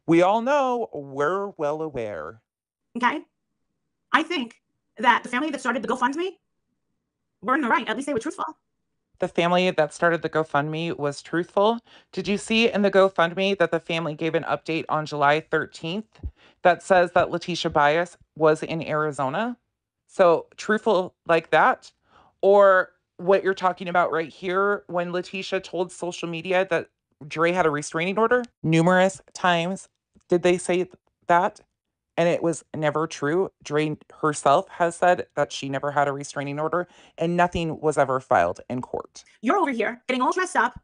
We all know, we're well aware. Okay? I think that the family that started the GoFundMe were in the right. At least they were truthful. The family that started the GoFundMe was truthful. Did you see in the GoFundMe that the family gave an update on July 13th that says that Letitia Bias was in Arizona? So truthful like that? Or what you're talking about right here when Letitia told social media that Dre had a restraining order? Numerous times did they say that? And it was never true. Dre herself has said that she never had a restraining order and nothing was ever filed in court. You're over here getting all dressed up,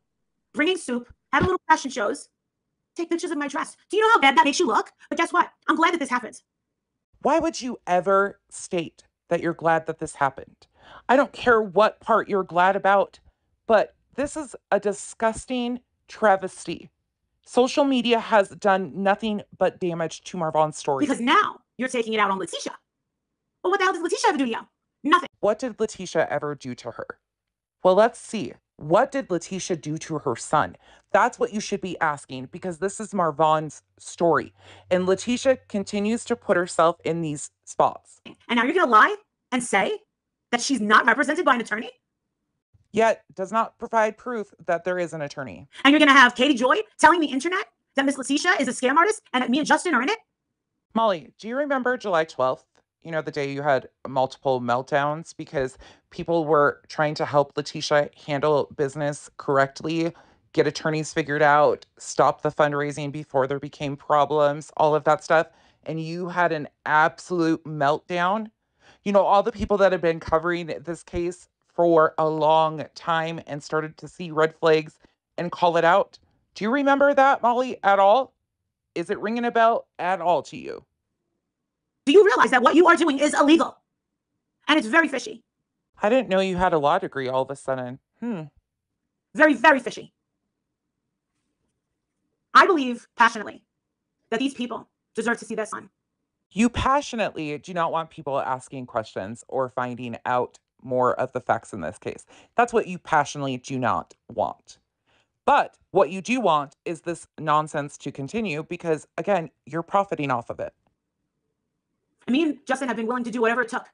bringing soup, having little fashion shows, take pictures of my dress. Do you know how bad that makes you look? But guess what? I'm glad that this happened. Why would you ever state that you're glad that this happened? I don't care what part you're glad about, but this is a disgusting travesty. Social media has done nothing but damage to Marvon's story. Because now you're taking it out on Letitia. Well, what the hell does Letitia ever do to you? Nothing. What did Letitia ever do to her? Well, let's see. What did Letitia do to her son? That's what you should be asking because this is Marvon's story. And Letitia continues to put herself in these spots. And now you're going to lie and say that she's not represented by an attorney? Yet does not provide proof that there is an attorney. And you're going to have Katie Joy telling the internet that Miss Letitia is a scam artist and that me and Justin are in it? Molly, do you remember July 12th? You know, the day you had multiple meltdowns because people were trying to help Letitia handle business correctly, get attorneys figured out, stop the fundraising before there became problems, all of that stuff. And you had an absolute meltdown. You know, all the people that have been covering this case for a long time and started to see red flags and call it out. Do you remember that, Molly, at all? Is it ringing a bell at all to you? Do you realize that what you are doing is illegal? And it's very fishy. I didn't know you had a law degree all of a sudden. Very, very fishy. I believe passionately that these people deserve to see their son. You passionately do not want people asking questions or finding out more of the facts in this case. That's what you passionately do not want. But what you do want is this nonsense to continue because, again, you're profiting off of it. I mean, Justin have been willing to do whatever it took.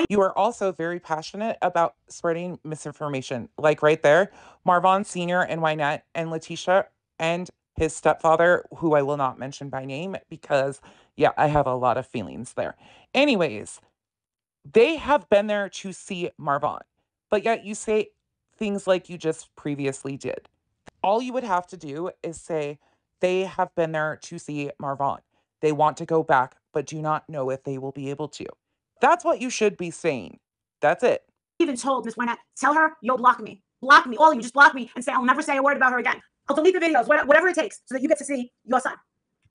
You are also very passionate about spreading misinformation. Like right there, Marvon Sr. and Wynette and Letitia and his stepfather, who I will not mention by name because, yeah, I have a lot of feelings there. Anyways, they have been there to see Marvon, but yet you say things like you just previously did. All you would have to do is say they have been there to see Marvon. They want to go back, but do not know if they will be able to. That's what you should be saying. That's it. Even told Miss Wynette, tell her you'll block me. Block me. All of you, just block me and say I'll never say a word about her again. I'll delete the videos, whatever it takes, so that you get to see your son.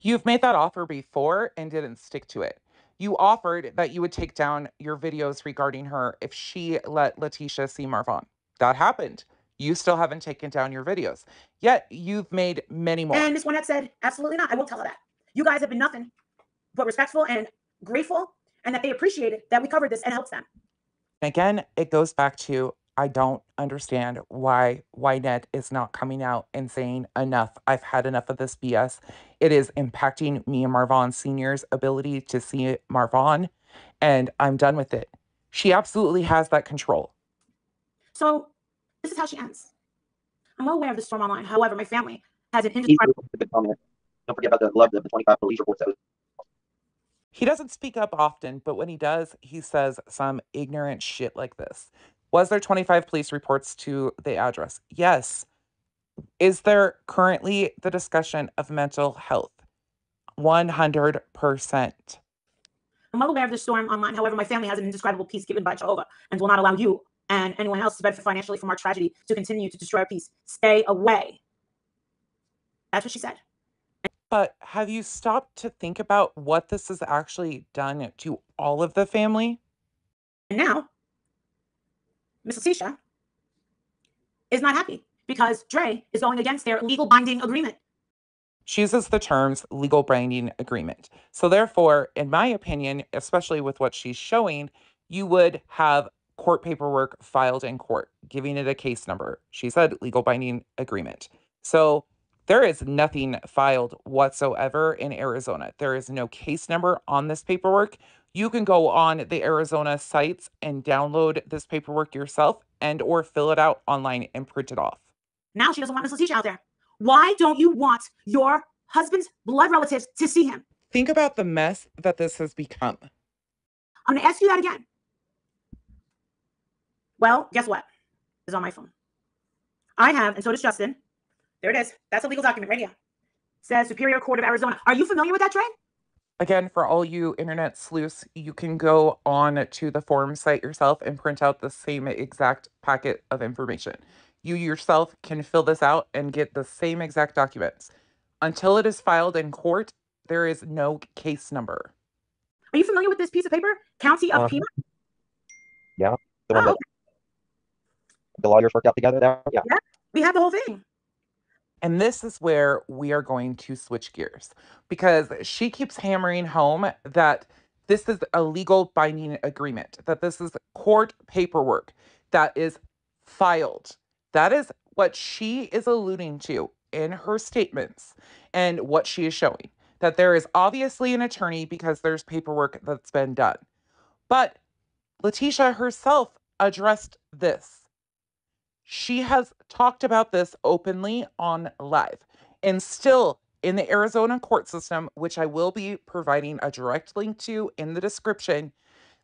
You've made that offer before and didn't stick to it. You offered that you would take down your videos regarding her if she let Letitia see Marvon. That happened. You still haven't taken down your videos. Yet you've made many more. And Miss Wynette said, absolutely not. I won't tell her that. You guys have been nothing but respectful and grateful, and that they appreciated that we covered this and helped them. Again, it goes back to I don't understand why Wynette is not coming out and saying enough. I've had enough of this BS. It is impacting me and Marvon Sr.'s ability to see Marvon, and I'm done with it. She absolutely has that control. So this is how she ends. I'm well aware of the storm online. However, my family has an indescribable... Don't forget about the love of the 25 police reports. He doesn't speak up often, but when he does, he says some ignorant shit like this. Was there 25 police reports to the address? Yes. Is there currently the discussion of mental health? 100%. I'm well aware of the storm online. However, my family has an indescribable peace given by Jehovah and will not allow you and anyone else to benefit financially from our tragedy to continue to destroy our peace. Stay away. That's what she said. But have you stopped to think about what this has actually done to all of the family? And now, Miss Letitia is not happy because Dre is going against their legal binding agreement. She uses the terms legal binding agreement. So therefore, in my opinion, especially with what she's showing, you would have court paperwork filed in court, giving it a case number. She said legal binding agreement. So there is nothing filed whatsoever in Arizona. There is no case number on this paperwork. You can go on the Arizona sites and download this paperwork yourself and or fill it out online and print it off. Now she doesn't want Miss Letitia out there. Why don't you want your husband's blood relatives to see him? Think about the mess that this has become. I'm going to ask you that again. Well, guess what? It's on my phone. I have, and so does Justin. There it is. That's a legal document right here. It says Superior Court of Arizona. Are you familiar with that, Trey? Again, for all you internet sleuths, you can go on to the forum site yourself and print out the same exact packet of information. You yourself can fill this out and get the same exact documents. Until it is filed in court, there is no case number. Are you familiar with this piece of paper? County of Piedmont? Yeah. The one that the lawyers worked out together there? Yeah. Yeah, we have the whole thing. And this is where we are going to switch gears because she keeps hammering home that this is a legal binding agreement, that this is court paperwork that is filed. That is what she is alluding to in her statements and what she is showing, that there is obviously an attorney because there's paperwork that's been done. But Letitia herself addressed this. She has talked about this openly on live, and still in the Arizona court system, which I will be providing a direct link to in the description,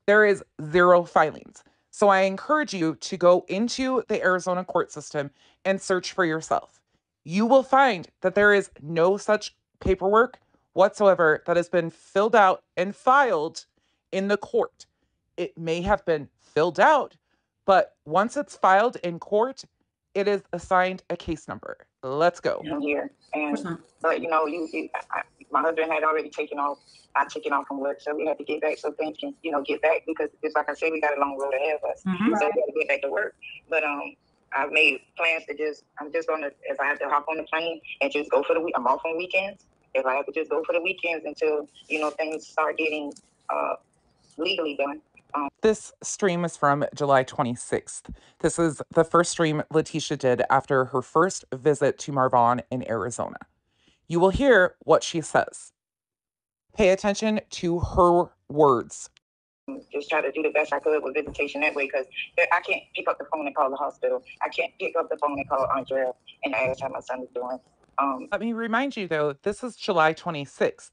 there is 0 filings. So I encourage you to go into the Arizona court system and search for yourself. You will find that there is no such paperwork whatsoever that has been filled out and filed in the court. It may have been filled out, but once it's filed in court, it is assigned a case number. Let's go. Here, and but my husband had already taken off. I taken off from work, so we had to get back so things can get back because just like I said, we got a long road ahead of us, so we got to get back to work. But I've made plans to I'm just gonna, if I have to hop on the plane and just go for the week. I'm off on weekends. If I have to just go for the weekends until things start getting legally done. This stream is from July 26th. This is the first stream Letitia did after her first visit to Marvon in Arizona. You will hear what she says. Pay attention to her words. Just try to do the best I could with visitation that way because I can't pick up the phone and call the hospital. I can't pick up the phone and call Andrea and ask how my son is doing. Let me remind you, though, this is July 26th.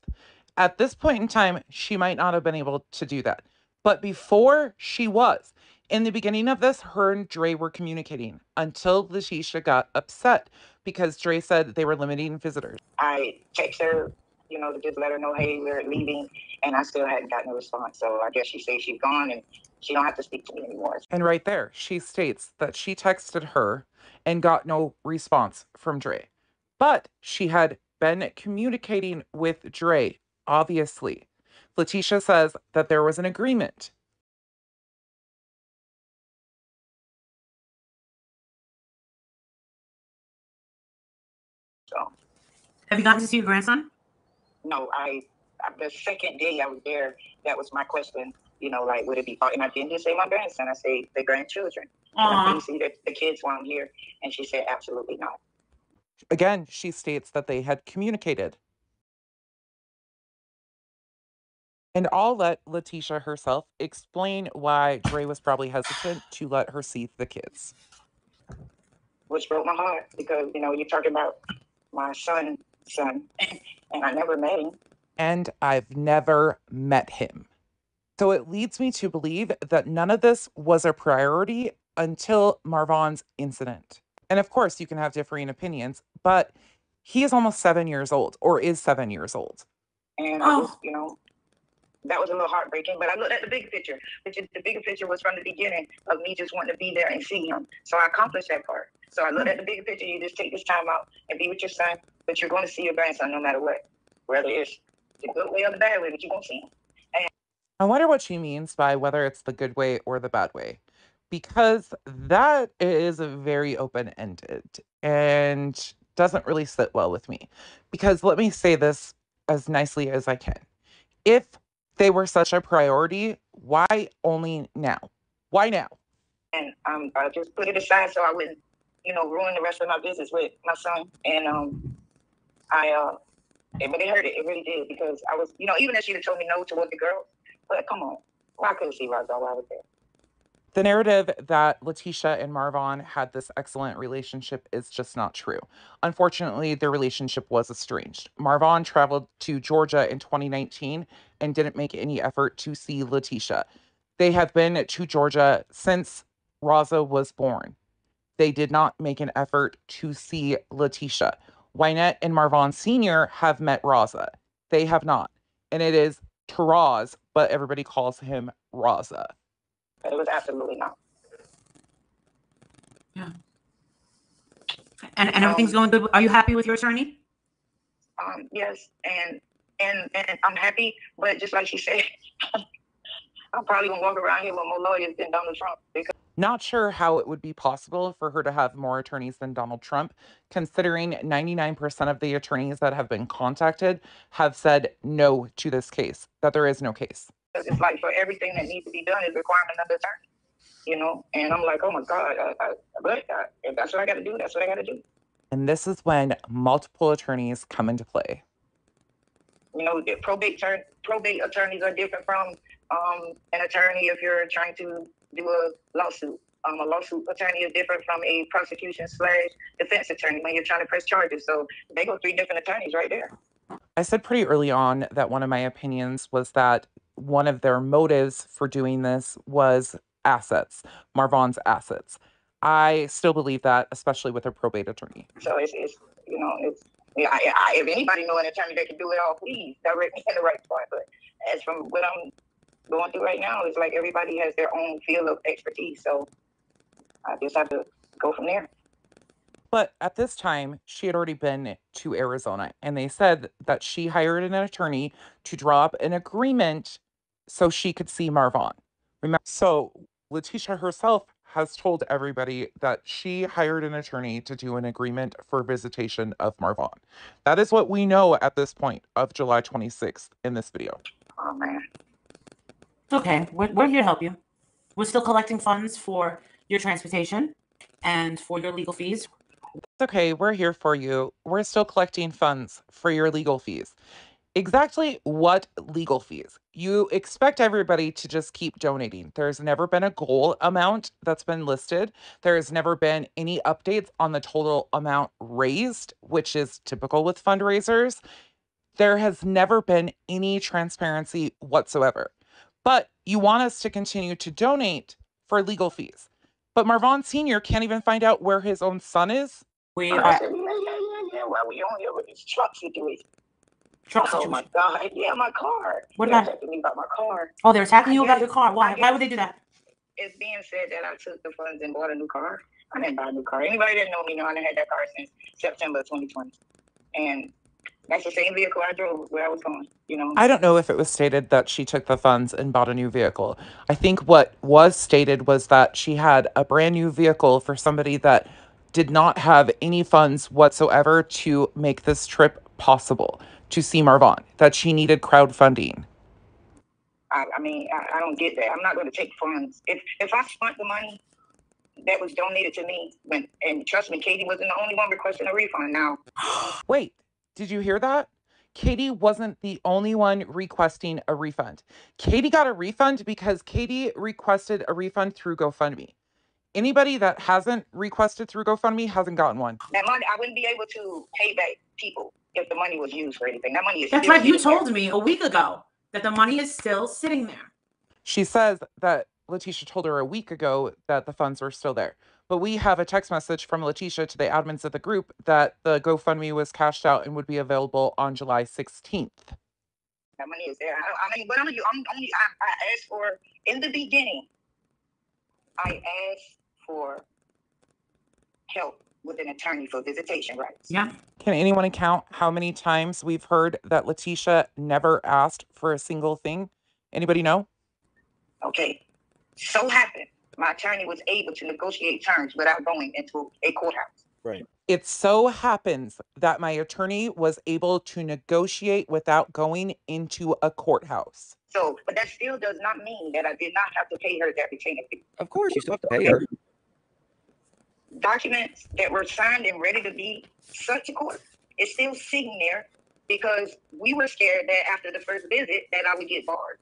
At this point in time, she might not have been able to do that. But before she was, in the beginning of this, her and Dre were communicating until Letitia got upset because Dre said they were limiting visitors. I text her, to just let her know, hey, we're leaving, and I still hadn't gotten a response. So I guess she says she's gone and she don't have to speak to me anymore. And right there, she states that she texted her and got no response from Dre. But she had been communicating with Dre, obviously. Letitia says that there was an agreement. So, have you gotten to see your grandson? No, the second day I was there, that was my question. Would it be? And I didn't just say my grandson. I say the grandchildren. And I didn't see the kids while I'm here, and she said absolutely not. Again, she states that they had communicated. And I'll let Letitia herself explain why Dre was probably hesitant to let her see the kids. Which broke my heart because, you're talking about my son, and I never met him. And I've never met him. So it leads me to believe that none of this was a priority until Marvon's incident. And of course, you can have differing opinions, but he is almost 7 years old, or is 7 years old. And I just, that was a little heartbreaking, but I looked at the big picture. The bigger picture was from the beginning of me just wanting to be there and see him. So I accomplished that part. So I looked at the bigger picture. You just take this time out and be with your son, but you're going to see your grandson no matter what, whether it's the good way or the bad way, but you're going to see him. I wonder what she means by whether it's the good way or the bad way. because that is very open-ended and doesn't really sit well with me. Because let me say this as nicely as I can. If they were such a priority, why only now? Why now? And I just put it aside so I wouldn't, ruin the rest of my business with my son. And but it hurt it. It really did, because I was, even if she had told me no toward the girl, but come on, why couldn't she rise while I was there? The narrative that Letitia and Marvon had this excellent relationship is just not true. Unfortunately, their relationship was estranged. Marvon traveled to Georgia in 2019 and didn't make any effort to see Letitia. They have been to Georgia since Raza was born. They did not make an effort to see Letitia. Wynette and Marvon Sr. have met Raza. They have not. And it is Taraz, but everybody calls him Raza. It was absolutely not. Yeah. And everything's going good. Are you happy with your attorney? Yes, and I'm happy, but just like she said, I'm probably gonna walk around here with more lawyers than Donald Trump. Because not sure how it would be possible for her to have more attorneys than Donald Trump, considering 99% of the attorneys that have been contacted have said no to this case, that there is no case. It's like for everything that needs to be done is requiring another attorney, and I'm like, oh my God, but if that's what I got to do, that's what I got to do. And this is when multiple attorneys come into play. The probate attorneys are different from an attorney if you're trying to do a lawsuit. A lawsuit attorney is different from a prosecution/defense attorney when you're trying to press charges. So they go 3 different attorneys right there. I said pretty early on that one of my opinions was that one of their motives for doing this was assets, Marvon's assets. I still believe that, especially with a probate attorney. So if anybody know an attorney that can do it all, please direct me in the right spot. But as from what I'm going through right now, it's like everybody has their own field of expertise. So I just have to go from there. But at this time, she had already been to Arizona, and they said that she hired an attorney to draw up an agreement so she could see Marvon. So Letitia herself has told everybody that she hired an attorney to do an agreement for visitation of Marvon. That is what we know at this point of July 26th in this video. Oh, man. Okay, we're here to help you. We're still collecting funds for your transportation and for your legal fees. It's okay, we're here for you. We're still collecting funds for your legal fees. Exactly what legal fees? You expect everybody to just keep donating. There's never been a goal amount that's been listed. There has never been any updates on the total amount raised, which is typical with fundraisers. There has never been any transparency whatsoever. But you want us to continue to donate for legal fees. But Marvon Sr. can't even find out where his own son is. We are. While we on here with this truck situation. Oh my God! Yeah, my car. What about? They're attacking me about my car. Oh, they're attacking you about your car. Why? Why would they do that? It's being said that I took the funds and bought a new car. I didn't buy a new car. Anybody that know me know I done had that car since September 2020, and that's the same vehicle I drove where I was going. I don't know if it was stated that she took the funds and bought a new vehicle. I think what was stated was that she had a brand new vehicle for somebody that did not have any funds whatsoever to make this trip possible to see Marvon, that she needed crowdfunding. I don't get that. I'm not going to take funds. If I spent the money that was donated to me, and trust me, Katie wasn't the only one requesting a refund now. Wait, did you hear that? Katie wasn't the only one requesting a refund. Katie got a refund because Katie requested a refund through GoFundMe. Anybody that hasn't requested through GoFundMe hasn't gotten one. That money, I wouldn't be able to pay back people if the money was used for anything. That money is. That's right. You told me a week ago that the money is still sitting there. She says that Letitia told her a week ago that the funds were still there. But we have a text message from Letitia to the admins of the group that the GoFundMe was cashed out and would be available on July 16th. That money is there. I asked for, in the beginning, I asked for help with an attorney for visitation rights. Yeah. Can anyone count how many times we've heard that Letitia never asked for a single thing? Anybody know? Okay. So happened, my attorney was able to negotiate terms without going into a courthouse. Right. It so happens that my attorney was able to negotiate without going into a courthouse. So, but that still does not mean that I did not have to pay her that retainer fee. Of course, you still have to pay her. Documents that were signed and ready to be sent to court is still sitting there because we were scared that after the first visit that I would get barred.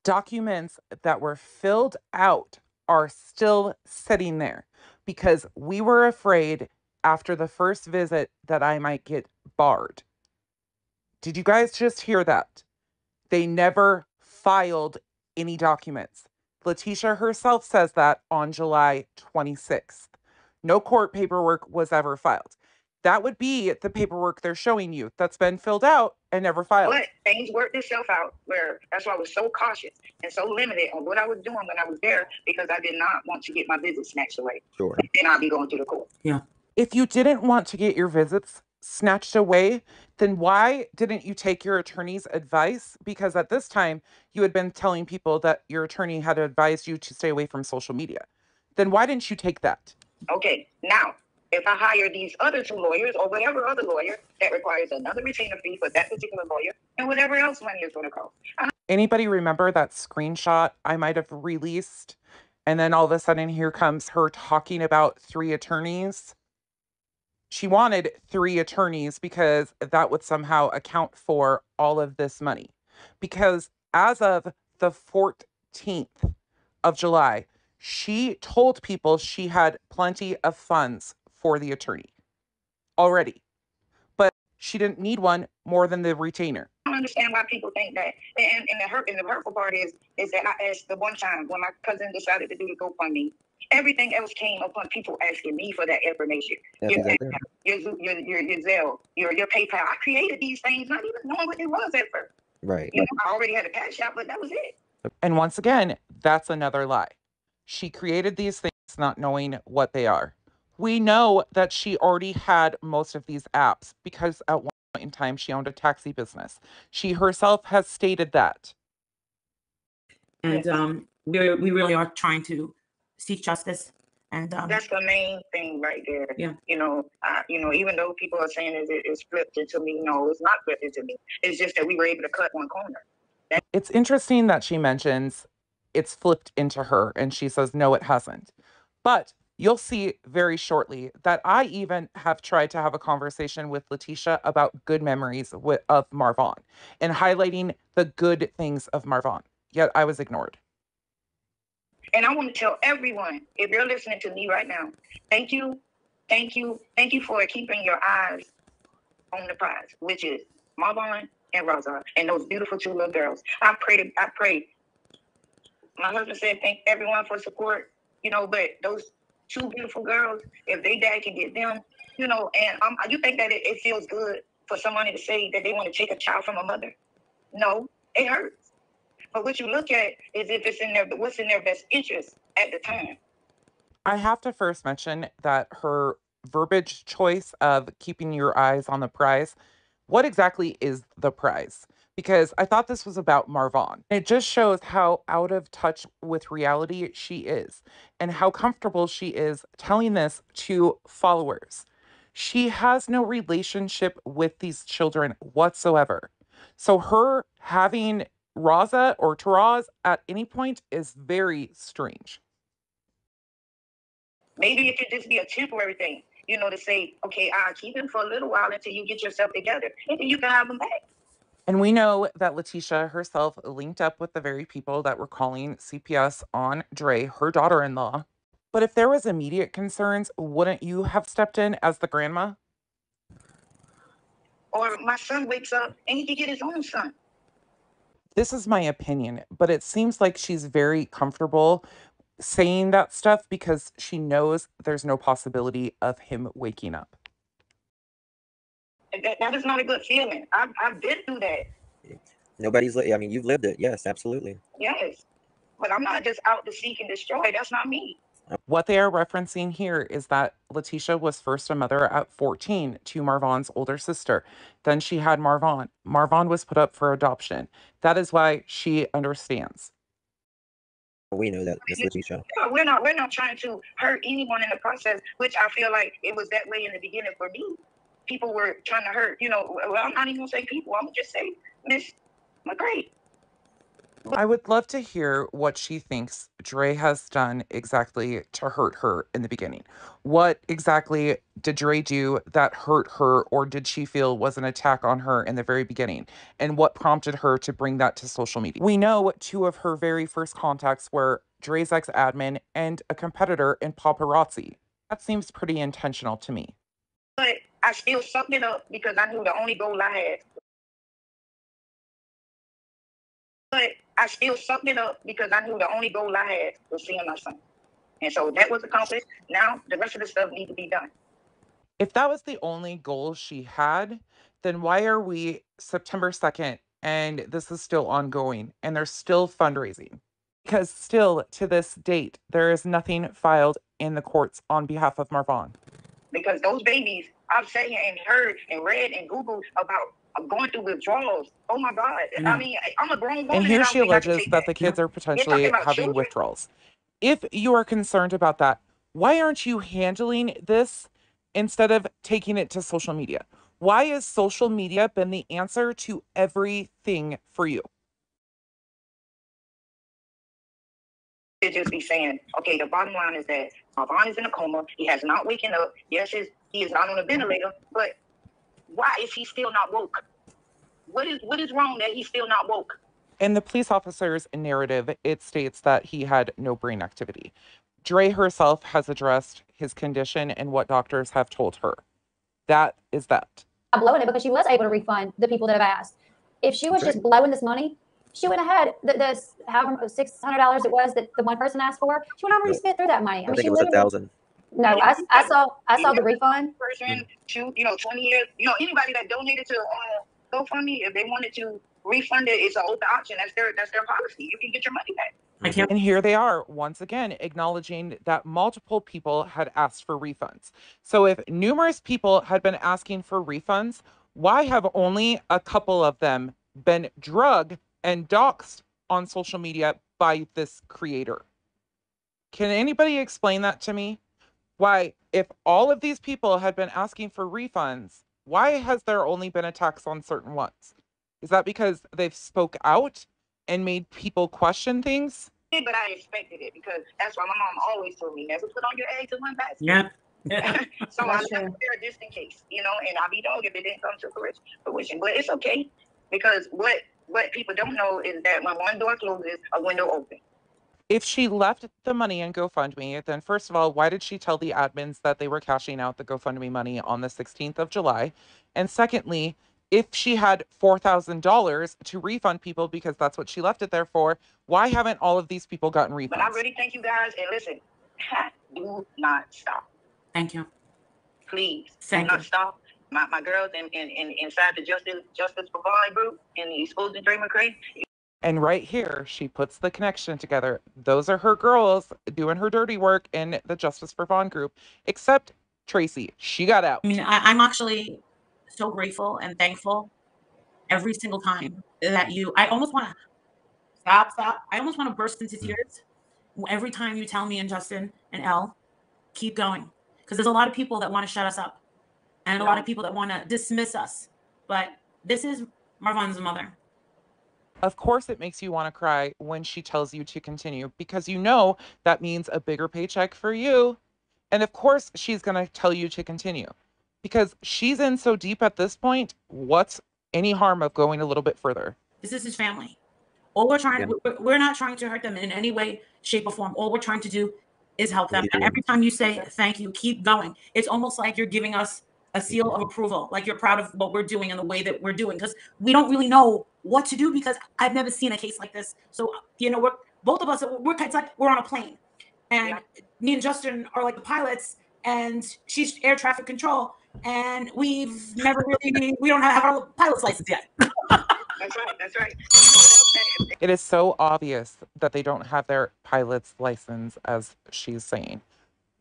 Documents that were filled out are still sitting there because we were afraid after the first visit that I might get barred. Did you guys just hear that? They never filed any documents. Letitia herself says that on July 26th. No court paperwork was ever filed. That would be the paperwork they're showing you that's been filled out and never filed. But things worked itself out where that's why I was so cautious and so limited on what I was doing when I was there because I did not want to get my visits snatched away. Sure. And then I'll be going to the court. Yeah. If you didn't want to get your visits snatched away, then why didn't you take your attorney's advice? Because at this time, you had been telling people that your attorney had advised you to stay away from social media. Then why didn't you take that? Okay, now, if I hire these other two lawyers or whatever other lawyer, that requires another retainer fee for that particular lawyer and whatever else money is going to cost. Anybody remember that screenshot I might have released? And then all of a sudden, here comes her talking about 3 attorneys. She wanted 3 attorneys because that would somehow account for all of this money. Because as of the 14th of July, she told people she had plenty of funds for the attorney already. But she didn't need one more than the retainer. I don't understand why people think that. And the hurtful part is that I asked the one time when my cousin decided to do the GoFundMe, everything else came upon people asking me for that information. Your Zelle, your PayPal. I created these things not even knowing what it was at first. Right. You know, I already had a cash out, but that was it. And once again, that's another lie. She created these things not knowing what they are. We know that she already had most of these apps because at one point in time she owned a taxi business. She herself has stated that. And we really are trying to seek justice. And that's the main thing right there. Yeah. You know, even though people are saying it's flipped into me, no, it's not flipped into me. It's just that we were able to cut one corner. It's interesting that she mentions it's flipped into her and she says, no, it hasn't. But you'll see very shortly that I even have tried to have a conversation with Letitia about good memories of Marvon and highlighting the good things of Marvon. Yet I was ignored. And I want to tell everyone, if you're listening to me right now, thank you for keeping your eyes on the prize, which is Marvon and Rosa and those beautiful 2 little girls. I prayed. My husband said, thank everyone for support, you know, but those 2 beautiful girls, if they dad can get them, you know, and you think that it feels good for somebody to say that they want to take a child from a mother? No, it hurts. But what you look at is if it's in their, what's in their best interest at the time. I have to first mention that her verbiage choice of keeping your eyes on the prize, what exactly is the prize? Because I thought this was about Marvon. It just shows how out of touch with reality she is and how comfortable she is telling this to followers. She has no relationship with these children whatsoever. So her having Raza or Taraz at any point is very strange. Maybe it could just be a temporary thing, you know, to say, okay, I'll keep him for a little while until you get yourself together and then you can have him back. And we know that Letitia herself linked up with the very people that were calling CPS on Dre, her daughter-in-law. But if there was immediate concerns, wouldn't you have stepped in as the grandma? Or my son wakes up and he can get his own son. This is my opinion, but it seems like she's very comfortable saying that stuff because she knows there's no possibility of him waking up. That is not a good feeling. I've been through that. I mean, you've lived it. Yes, absolutely. Yes. But I'm not just out to seek and destroy. That's not me. What they are referencing here is that Letitia was first a mother at 14 to Marvon's older sister. Then she had Marvon. Marvon was put up for adoption. That is why she understands. We know that, Miss Letitia. Yeah, we're not trying to hurt anyone in the process, which I feel like it was that way in the beginning for me. People were trying to hurt, well, I'm not even gonna say people, I'm gonna just say Miss McCray. I would love to hear what she thinks Dre has done exactly to hurt her in the beginning. What exactly did Dre do that hurt her, or did she feel was an attack on her in the very beginning? And what prompted her to bring that to social media? We know two of her very first contacts were Dre's ex-admin and a competitor in paparazzi. That seems pretty intentional to me. But I still sucked it up because I knew the only goal I had. But I still sucked it up because I knew the only goal I had was seeing my son. And so that was accomplished. Now the rest of the stuff needs to be done. If that was the only goal she had, then why are we September 2nd and this is still ongoing and they're still fundraising? Because still to this date, there is nothing filed in the courts on behalf of Marvon. Because those babies, I've sat here and heard and read and Googled about going through withdrawals. Oh my God. I mean, I'm a grown woman. And here she alleges that the kids are potentially having withdrawals. If you are concerned about that, why aren't you handling this instead of taking it to social media? Why has social media been the answer to everything for you? To just be saying, okay, the bottom line is that Marvon is in a coma. He has not waken up. Yes, he is not on a ventilator, but why is he still not woke? What is wrong that he's still not woke? In the police officer's narrative, it states that he had no brain activity. Dre herself has addressed his condition and what doctors have told her. That is that. I'm blowing it because she was able to refund the people that have asked. If she was just blowing this money, she would have had the however $600 it was that the one person asked for. She would have already spent through that money. I think it was 1,000. No, I saw the refund. Person, 20 years, anybody that donated to GoFundMe, if they wanted to refund it, it's an open option. That's their policy. You can get your money back. And here they are, once again, acknowledging that multiple people had asked for refunds. So if numerous people had been asking for refunds, why have only a couple of them been drugged and doxxed on social media by this creator? Can anybody explain that to me? Why, if all of these people had been asking for refunds, why has there only been attacks on certain ones? Is that because they've spoke out and made people question things? But I expected it because that's why my mom always told me, never put on your eggs in one basket. Yeah. So I left there just in case, and I'll be dog if it didn't come to fruition. But it's okay because what people don't know is that when one door closes, a window opens. If she left the money in GoFundMe, then first of all, why did she tell the admins that they were cashing out the GoFundMe money on the 16th of July? And secondly, if she had $4,000 to refund people because that's what she left it there for, why haven't all of these people gotten refunds? But I really thank you guys. And listen, do not stop. Thank you. Please, do not stop. My girls inside the Justice for Vaughn group and the exposing Dre McCray. And right here, she puts the connection together. Those are her girls doing her dirty work in the Justice for Vaughn group, except Tracy. She got out. I mean, I'm actually so grateful and thankful every single time that I almost want to stop. I almost want to burst into tears every time you tell me and Justin and Elle, keep going. Because there's a lot of people that want to shut us up and a lot of people that want to dismiss us. But this is Marvon's mother. Of course, it makes you want to cry when she tells you to continue because that means a bigger paycheck for you. And of course, she's going to tell you to continue because she's in so deep at this point. What's any harm of going a little bit further? This is his family. All we're not trying to hurt them in any way, shape, or form. All we're trying to do is help them. And every time you say thank you, keep going. It's almost like you're giving us a seal of approval, like you're proud of what we're doing and the way that we're doing, because we don't really know what to do because I've never seen a case like this. So, we're both of us, it's like we're on a plane and me and Justin are like the pilots and she's air traffic control and we've never really, we don't have our pilot's license yet. That's right. It is so obvious that they don't have their pilot's license, as she's saying,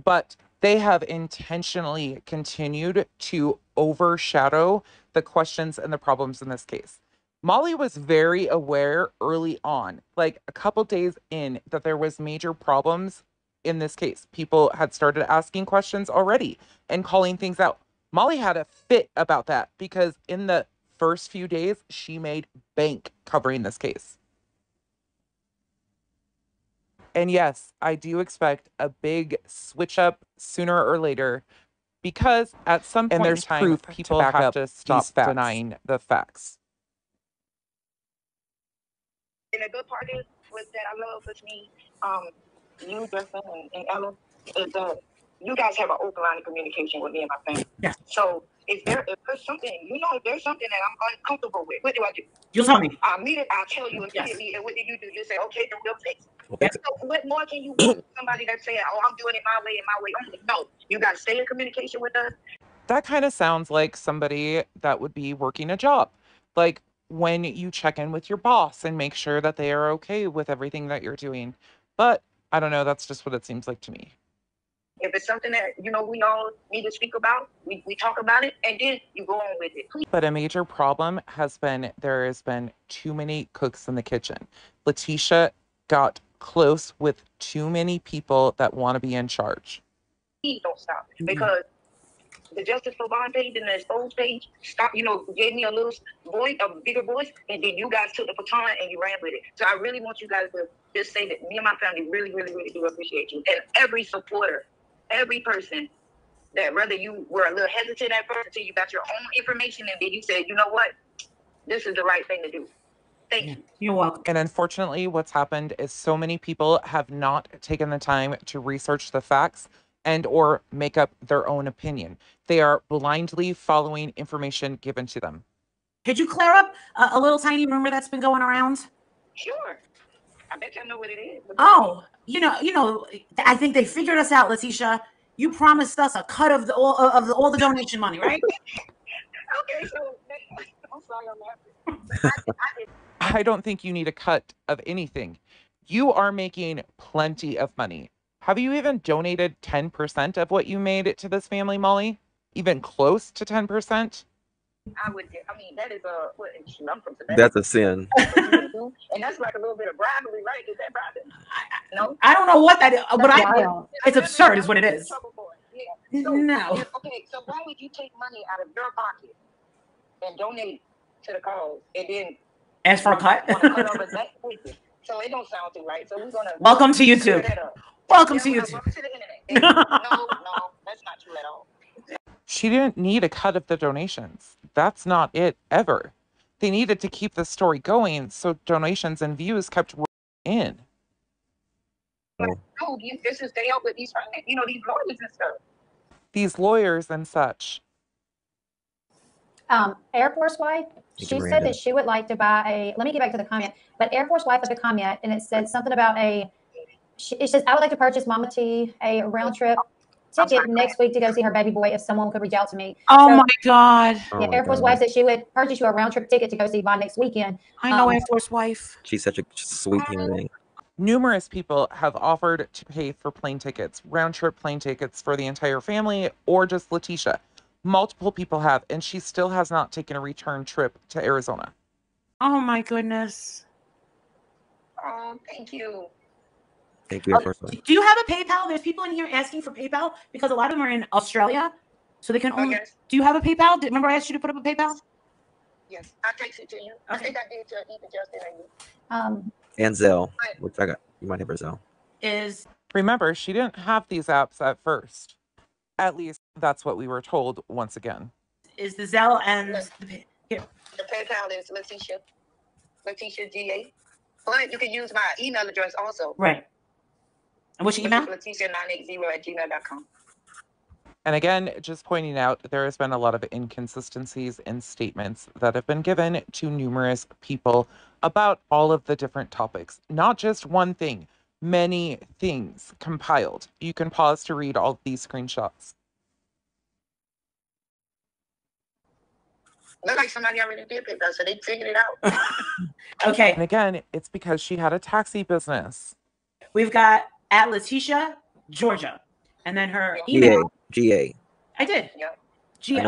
but they have intentionally continued to overshadow the questions and the problems in this case. Molly was very aware early on, like a couple days in, that there was major problems in this case. People had started asking questions already and calling things out. Molly had a fit about that because in the first few days, she made bank covering this case. And yes, I do expect a big switch up sooner or later because at some point in time, people have to stop denying the facts. And the good part is with that I love between you, Justin, and Ella, is that you guys have an open line of communication with me and my family. Yeah. So if there's something, if there's something that I'm uncomfortable with, what do I do? You'll tell me. I'll tell you immediately. Yes. And what do? You say, okay, then we'll fix it. Okay. So what more can you want? Somebody that's saying, oh, I'm doing it my way and my way only. No, you got to stay in communication with us. That kind of sounds like somebody that would be working a job. Like when you check in with your boss and make sure that they are okay with everything that you're doing. But I don't know, that's just what it seems like to me. If it's something that, we all need to speak about, we talk about it, and then you go on with it. Please. But a major problem has been there has been too many cooks in the kitchen. Letitia got close with too many people that want to be in charge. Please don't stop. Because the Justice for Bond page and the exposed page gave me a little voice, a bigger voice, and then you guys took the baton and you ran with it. So I really want you guys to just say that me and my family really, really, really do appreciate you. And every supporter, every person that whether you were a little hesitant at first until you got your own information and then you said, you know what, this is the right thing to do. Thank you. You're welcome. And unfortunately, what's happened is so many people have not taken the time to research the facts and or make up their own opinion. They are blindly following information given to them. Could you clear up a little tiny rumor that's been going around? Sure. I bet you know what it is. Oh, I think they figured us out, Letitia. You promised us a cut of all the donation money, right? Okay, so I'm sorry I'm laughing. I don't think you need a cut of anything. You are making plenty of money. Have you even donated 10% of what you made to this family, Molly? Even close to 10%? That is I'm from Savannah. That's a sin. And that's like a little bit of bribery, right? Is that bribery? No? I don't know what that is, but it's absurd is what it is. Yeah. So, no. Okay, so why would you take money out of your pocket and donate to the cause and then ask for a cut? So it don't sound too right. So we're gonna welcome to YouTube. Welcome to YouTube. Welcome to the internet. No, that's not true at all. She didn't need a cut of the donations. That's not it ever. They needed to keep the story going, so donations and views kept in. No, this is they help with these lawyers and stuff. These lawyers and such. Air Force wife, she said that she would like to buy let me get back to the comment, but Air Force wife left a comment and it said something about it says, I would like to purchase Mama T a round trip ticket next week to go see her baby boy if someone could reach out to me. Oh my God. Yeah, Air Force wife said she would purchase you a round trip ticket to go see Vaughn next weekend. I know Air Force wife. She's such a sweet human being. Numerous people have offered to pay for plane tickets, round trip plane tickets for the entire family or just Letitia. Multiple people have, and she still has not taken a return trip to Arizona. Oh my goodness. Oh, thank you. Thank you. Do you have a PayPal? There's people in here asking for PayPal because a lot of them are in Australia, so they can only. Yes. Do you have a PayPal? Remember I asked you to put up a PayPal? Yes, I text it to you. I think I did to even Justin and you. And Zelle, which I got. You might have her Zelle. Remember, she didn't have these apps at first. At least that's what we were told once again. Is the Zelle and here. The PayPal is Letitia GA. But you can use my email address also. Right. And what's your email? Letitia980@gmail.com. And again, just pointing out, there has been a lot of inconsistencies in statements that have been given to numerous people about all of the different topics. Not just one thing, many things compiled. You can pause to read all of these screenshots. Looks like somebody already did PayPal, so they figured it out. Okay. And again, it's because she had a taxi business. We've got at Letitia, Georgia. And then her email. GA. I did. Yep. GA.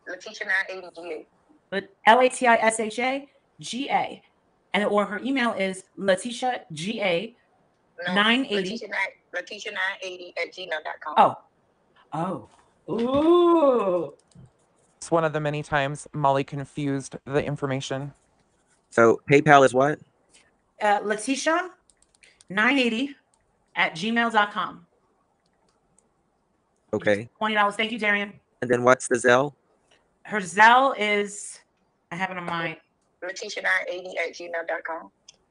Letitia980 GA. but LATISHA GA, or her email is Letitia GA 980. Letitia 980@gmail.com. Oh. Ooh. It's one of the many times Molly confused the information. So PayPal is what? Letitia 980@gmail.com. Okay. $20. Thank you, Darian. And then what's the Zelle? Her Zelle is, I have it on my Letitia 980@gmail.com.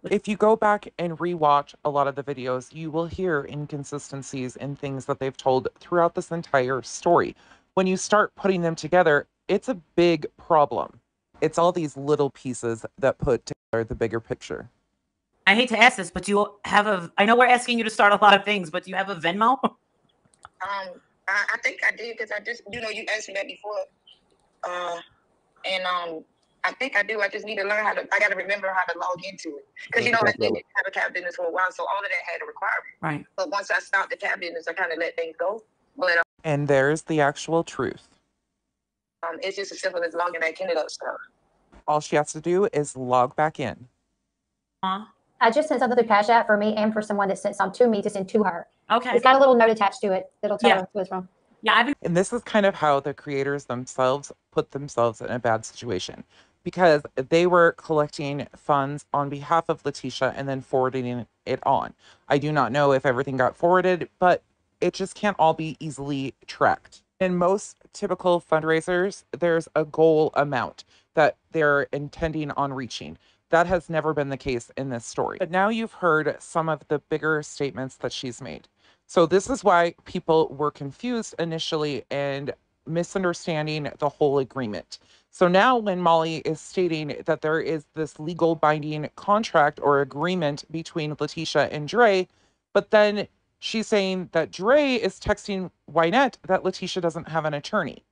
If you go back and rewatch a lot of the videos, you will hear inconsistencies in things that they've told throughout this entire story. When you start putting them together, it's a big problem. It's all these little pieces that put together the bigger picture. I hate to ask this, but do you have a, I know we're asking you to start a lot of things, but do you have a Venmo? I think I did, because I just, you asked me that before. I think I do. I just need to learn I got to remember how to log into it. Because, I didn't have a cat business for a while, so all of that had a requirement. Right. But once I stopped the cat business, I kind of let things go. But And there's the actual truth. it's just as simple as logging back into those stuff. All she has to do is log back in. I just sent something through Cash App for me and for someone that sent some to me to send to her. Okay. It's got a little note attached to it that'll tell her who it's from. Yeah, and this is kind of how the creators themselves put themselves in a bad situation, because they were collecting funds on behalf of Letitia and then forwarding it on. I do not know if everything got forwarded, but it just can't all be easily tracked. In most typical fundraisers, there's a goal amount that they're intending on reaching. That has never been the case in this story. But now you've heard some of the bigger statements that she's made. So this is why people were confused initially and misunderstanding the whole agreement. So now when Molly is stating that there is this legal binding contract or agreement between Letitia and Dre, but then she's saying that Dre is texting Wynette that Letitia doesn't have an attorney.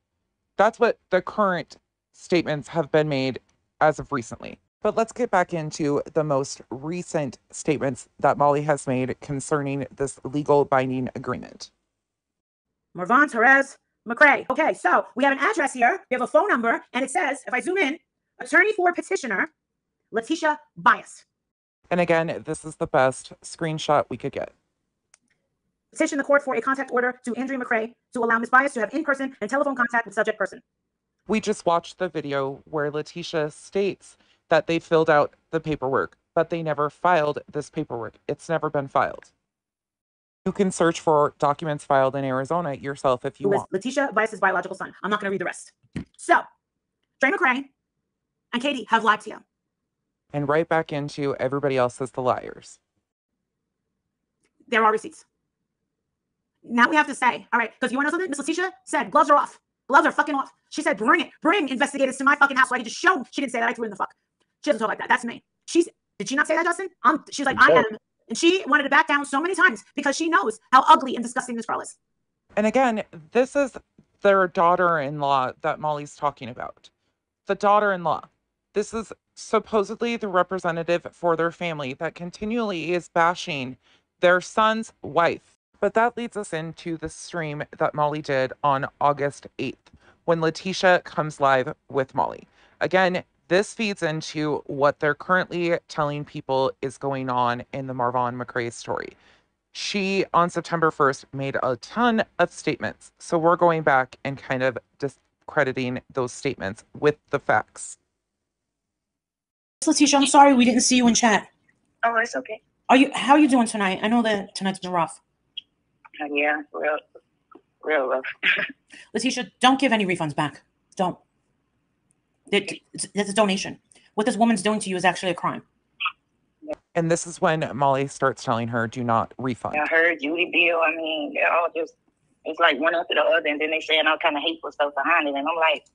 That's what the current statements have been made as of recently. But let's get back into the most recent statements that Molly has made concerning this legal binding agreement. Marvon McCray. Okay, so we have an address here. We have a phone number, and it says, if I zoom in, attorney for petitioner, Letitia Bias. And again, this is the best screenshot we could get. Petition the court for a contact order to Andrea McCray to allow Ms. Bias to have in-person and telephone contact with subject person. We just watched the video where Letitia states that they filled out the paperwork, but they never filed this paperwork. It's never been filed. You can search for documents filed in Arizona yourself if you want. Letitia Bias's biological son. I'm not going to read the rest. So, Dre McCray and Katie have lied to you. And right back into everybody else as the liars. There are receipts. Now we have to say, all right, because you want to know something? Miss Letitia said, gloves are off. Gloves are fucking off. She said, bring it. Bring investigators to my fucking house so I can just show. She didn't say that. I threw in the fuck. She doesn't talk like that. That's me. Did she not say that, Justin? She's like, I am. And she wanted to back down so many times because she knows how ugly and disgusting this girl is. And again, this is their daughter-in-law that Molly's talking about. The daughter-in-law. This is supposedly the representative for their family that continually is bashing their son's wife. But that leads us into the stream that Molly did on August 8th, when Letitia comes live with Molly. Again, this feeds into what they're currently telling people is going on in the Marvon McCray story. She, on September 1st, made a ton of statements. So we're going back and kind of discrediting those statements with the facts. Letitia, I'm sorry we didn't see you in chat. Oh, it's okay. How are you doing tonight? I know that tonight's been rough. Yeah, real rough. Letitia, don't give any refunds back. Don't. It's a donation. What this woman's doing to you is actually a crime. And this is when Molly starts telling her, do not refund. I heard Judy Bill. I mean, they're all just, it's like one after the other, and then they saying all kind of hateful stuff behind it. And I'm like,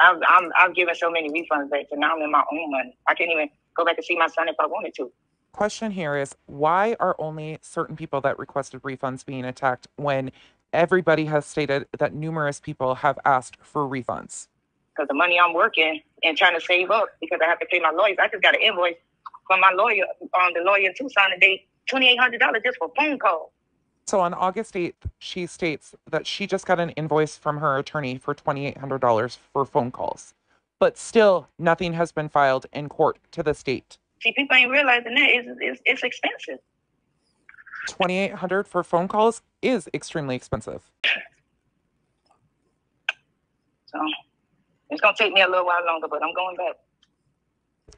I'm giving so many refunds back, so now I'm in my own money. I can't even go back and see my son if I wanted to. Question here is, why are only certain people that requested refunds being attacked when everybody has stated that numerous people have asked for refunds? Because the money I'm working and trying to save up, because I have to pay my lawyers. I just got an invoice from my lawyer, the lawyer in Tucson today, $2,800 just for phone call. So on August 8th, she states that she just got an invoice from her attorney for $2,800 for phone calls. But still, nothing has been filed in court to this date. See, people ain't realizing that it's expensive. $2,800 for phone calls is extremely expensive. So it's gonna take me a little while longer, but I'm going back.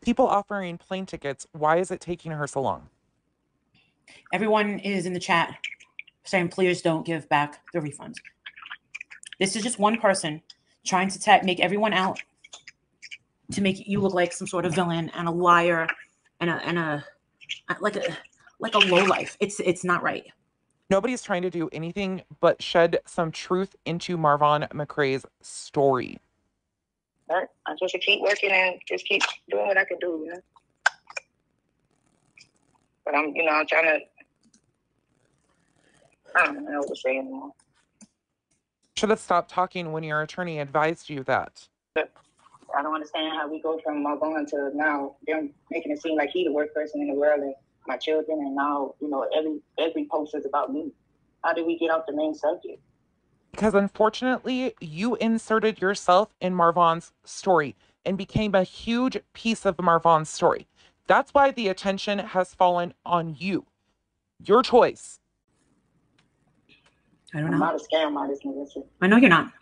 People offering plane tickets, why is it taking her so long? Everyone is in the chat saying, please don't give back the refunds. This is just one person trying to make everyone out to make you look like some sort of villain and a liar and a lowlife. It's not right. Nobody's trying to do anything but shed some truth into Marvon McCray's story. I just keep working and just keep doing what I can do, you know. But I'm trying to. I don't know what to say anymore. Should have stopped talking when your attorney advised you that. I don't understand how we go from Marvon to now them making it seem like he the worst person in the world and my children, and now every post is about me. How did we get off the main subject? Because unfortunately, you inserted yourself in Marvon's story and became a huge piece of Marvon's story. That's why the attention has fallen on you. Your choice. I don't know. I'm not a scam artist, Melissa. I know you're not.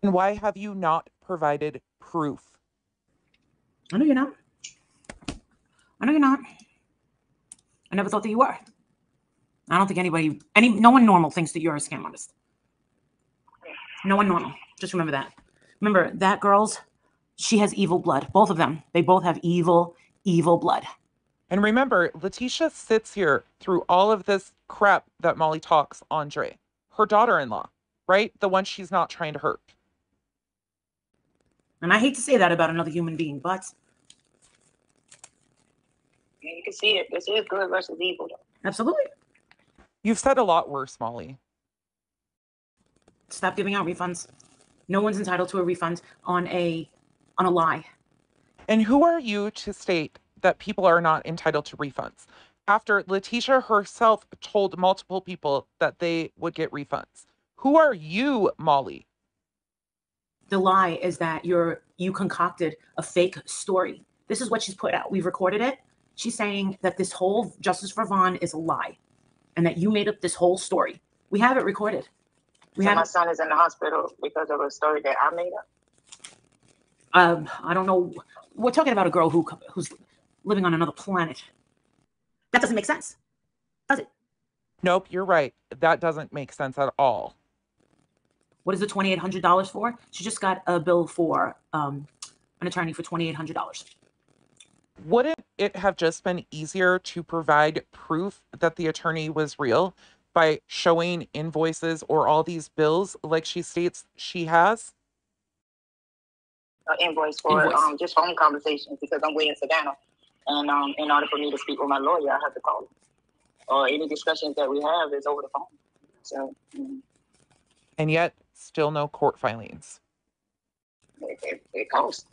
And why have you not provided proof? I know you're not. I never thought that you were. I don't think no one normal thinks that you're a scam artist. No one normal. Just remember that. Remember, that girl's, she has evil blood. Both of them. They both have evil blood. And remember, Letitia sits here through all of this crap that Molly talks on Dre. Her daughter-in-law, right? The one she's not trying to hurt. And I hate to say that about another human being, but... Yeah, you can see it. This is good versus evil, though. Absolutely. You've said a lot worse, Molly. Stop giving out refunds. No one's entitled to a refund on a lie. And who are you to state that people are not entitled to refunds? After Letitia herself told multiple people that they would get refunds. Who are you, Molly? The lie is that you concocted a fake story. This is what she's put out. We've recorded it. She's saying that this whole Justice for Vaughn is a lie and that you made up this whole story. We have it recorded. My son is in the hospital because of a story that I made up. I don't know. We're talking about a girl who's living on another planet. That doesn't make sense, does it? Nope, you're right. That doesn't make sense at all. What is the $2,800 for? She just got a bill for an attorney for $2,800. Wouldn't it have just been easier to provide proof that the attorney was real by showing invoices or all these bills like she states she has? Invoice for just phone conversations because I'm way in Savannah. And in order for me to speak with my lawyer, I have to call him. Or any discussions that we have is over the phone. So. And yet, still no court filings. It costs.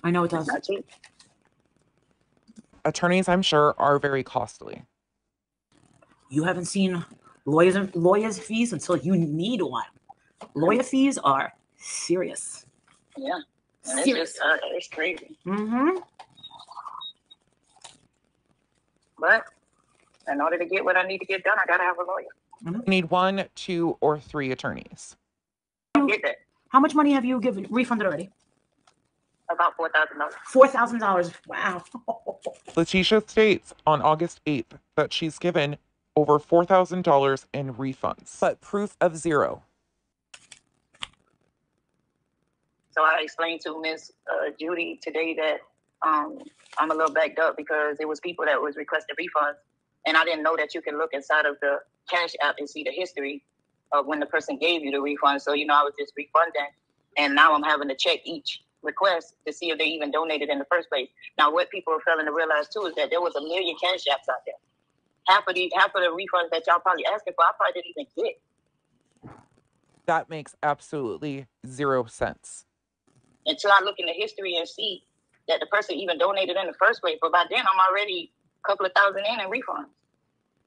I know it does. It's not cheap. Attorneys, I'm sure, are very costly. You haven't seen lawyers' fees until you need one. Lawyer fees are serious. Yeah. And serious. It's crazy. Mm-hmm. But in order to get what I need to get done, I gotta have a lawyer. You need 1, 2, or 3 attorneys. I get that. How much money have you refunded already? About $4,000. $4,000. Wow. Letitia states on August 8th that she's given over $4,000 in refunds, but proof of zero. So I explained to Miss Judy today that I'm a little backed up because it was people that was requesting refunds, and I didn't know that you can look inside of the Cash App and see the history of when the person gave you the refund. So, I was just refunding, and now I'm having to check each request to see if they even donated in the first place. Now, what people are failing to realize, too, is that there was a million Cash Apps out there. Half of the refunds that y'all probably asking for, I probably didn't even get. That makes absolutely zero sense. Until I look in the history and see that the person even donated in the first place. But by then, I'm already a couple of thousand in refunds.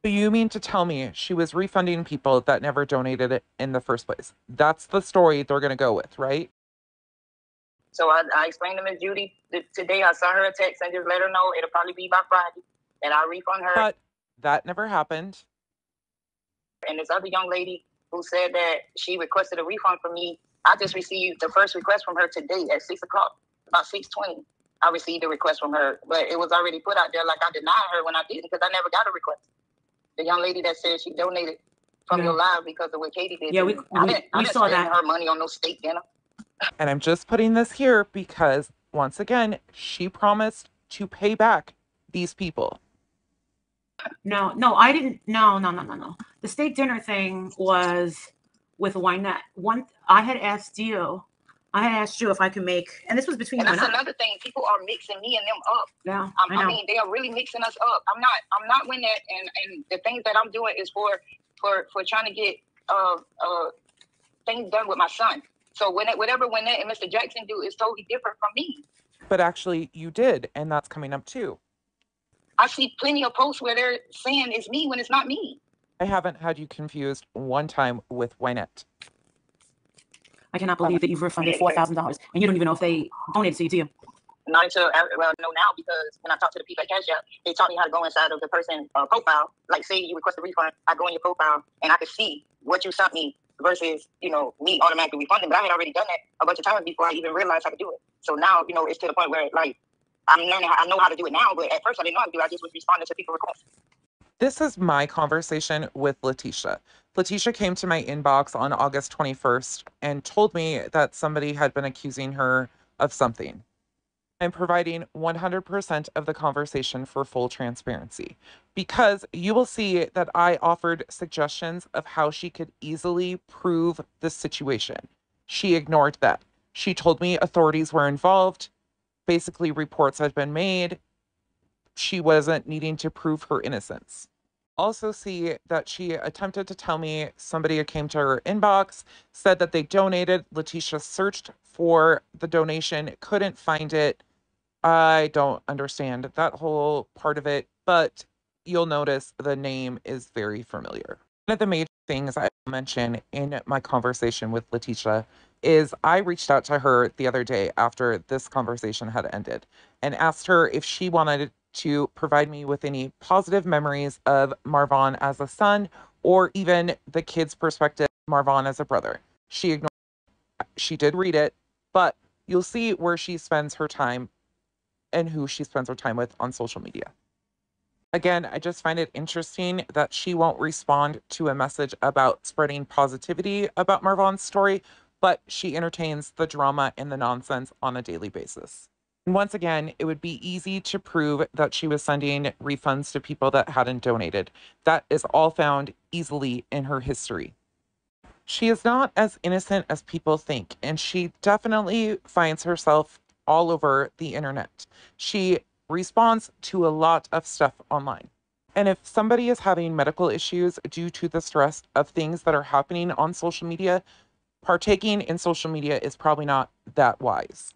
So you mean to tell me she was refunding people that never donated it in the first place? That's the story they're going to go with, right? So I explained to Miss Judy today. I sent her a text and just let her know it'll probably be by Friday, and I'll refund her. But that never happened. And this other young lady who said that she requested a refund from me, I just received the first request from her today at 6 o'clock, about 6:20. I received a request from her, but it was already put out there like I denied her when I didn't, because I never got a request. The young lady that said she donated from your live because of what Katie did. Yeah, we saw that. Her money on no steak dinner. And I'm just putting this here because, once again, she promised to pay back these people. No, I didn't. No. The steak dinner thing was with Wynette. I had asked you if I could make, and this was between and you and that's I. another thing. People are mixing me and them up. Yeah, I mean, they are really mixing us up. I'm not Wynette, and the things that I'm doing is for trying to get things done with my son. So whatever Wynette and Mr. Jackson do is totally different from me. But actually, you did, and that's coming up too. I see plenty of posts where they're saying it's me when it's not me. I haven't had you confused one time with Wynette. I cannot believe that you've refunded $4,000, and you don't even know if they donated to you, do you? Not until, well, no, now, because when I talk to the people at Cash App, they taught me how to go inside of the person's profile. Like, say you request a refund, I go in your profile, and I can see what you sent me versus, me automatically refunding. But I had already done that a bunch of times before I even realized I could do it. So now, it's to the point where, like, I'm learning I know how to do it now, but at first I didn't know how to do it. I just was responding to people requests. This is my conversation with Letitia. Letitia came to my inbox on August 21st and told me that somebody had been accusing her of something. I'm providing 100% of the conversation for full transparency, because you will see that I offered suggestions of how she could easily prove the situation. She ignored that. She told me authorities were involved. Basically, reports had been made. She wasn't needing to prove her innocence. Also see that she attempted to tell me somebody came to her inbox, said that they donated. Letitia searched for the donation, couldn't find it. I don't understand that whole part of it, but you'll notice the name is very familiar. One of the major things I mentioned in my conversation with Letitia is I reached out to her the other day after this conversation had ended and asked her if she wanted to provide me with any positive memories of Marvon as a son, or even the kid's perspective, Marvon as a brother. She ignored it. She did read it, but you'll see where she spends her time and who she spends her time with on social media. Again, I just find it interesting that she won't respond to a message about spreading positivity about Marvon's story, but she entertains the drama and the nonsense on a daily basis. And once again, it would be easy to prove that she was sending refunds to people that hadn't donated. That is all found easily in her history. She is not as innocent as people think, and she definitely finds herself all over the internet. She responds to a lot of stuff online. And if somebody is having medical issues due to the stress of things that are happening on social media, partaking in social media is probably not that wise.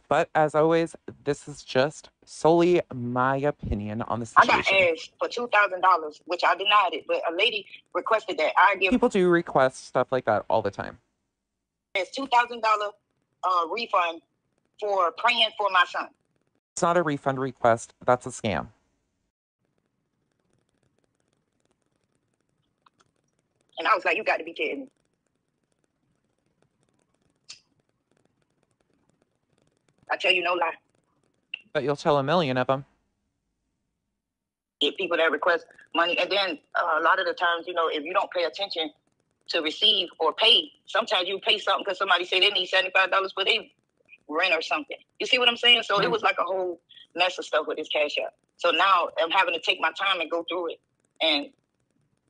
But as always, this is just solely my opinion on the situation. I got asked for $2,000, which I denied it, but a lady requested that I give. People do request stuff like that all the time. It's $2,000 refund for praying for my son. It's not a refund request. That's a scam. And I was like, you got to be kidding me. I tell you no lie. But you'll tell a million of them. Get people that request money. And then a lot of the times, if you don't pay attention to receive or pay, sometimes you pay something because somebody say they need $75 for their rent or something. You see what I'm saying? So it was like a whole mess of stuff with this Cash App. So now I'm having to take my time and go through it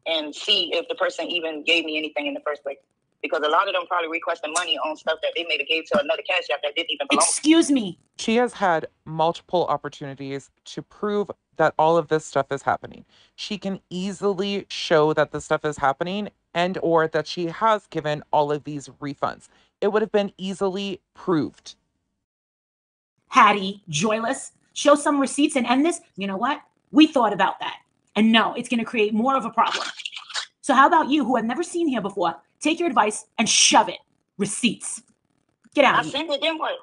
and see if the person even gave me anything in the first place. Because a lot of them probably requesting money on stuff that they may have gave to another Cash App that didn't even belong. Excuse me. She has had multiple opportunities to prove that all of this stuff is happening. She can easily show that this stuff is happening and or that she has given all of these refunds. It would have been easily proved. Hattie, joyless, show some receipts and end this. You know what? We thought about that. And no, it's going to create more of a problem. So how about you, who have never seen here before, take your advice and shove it. Receipts. Get out I of here. sent it, then what?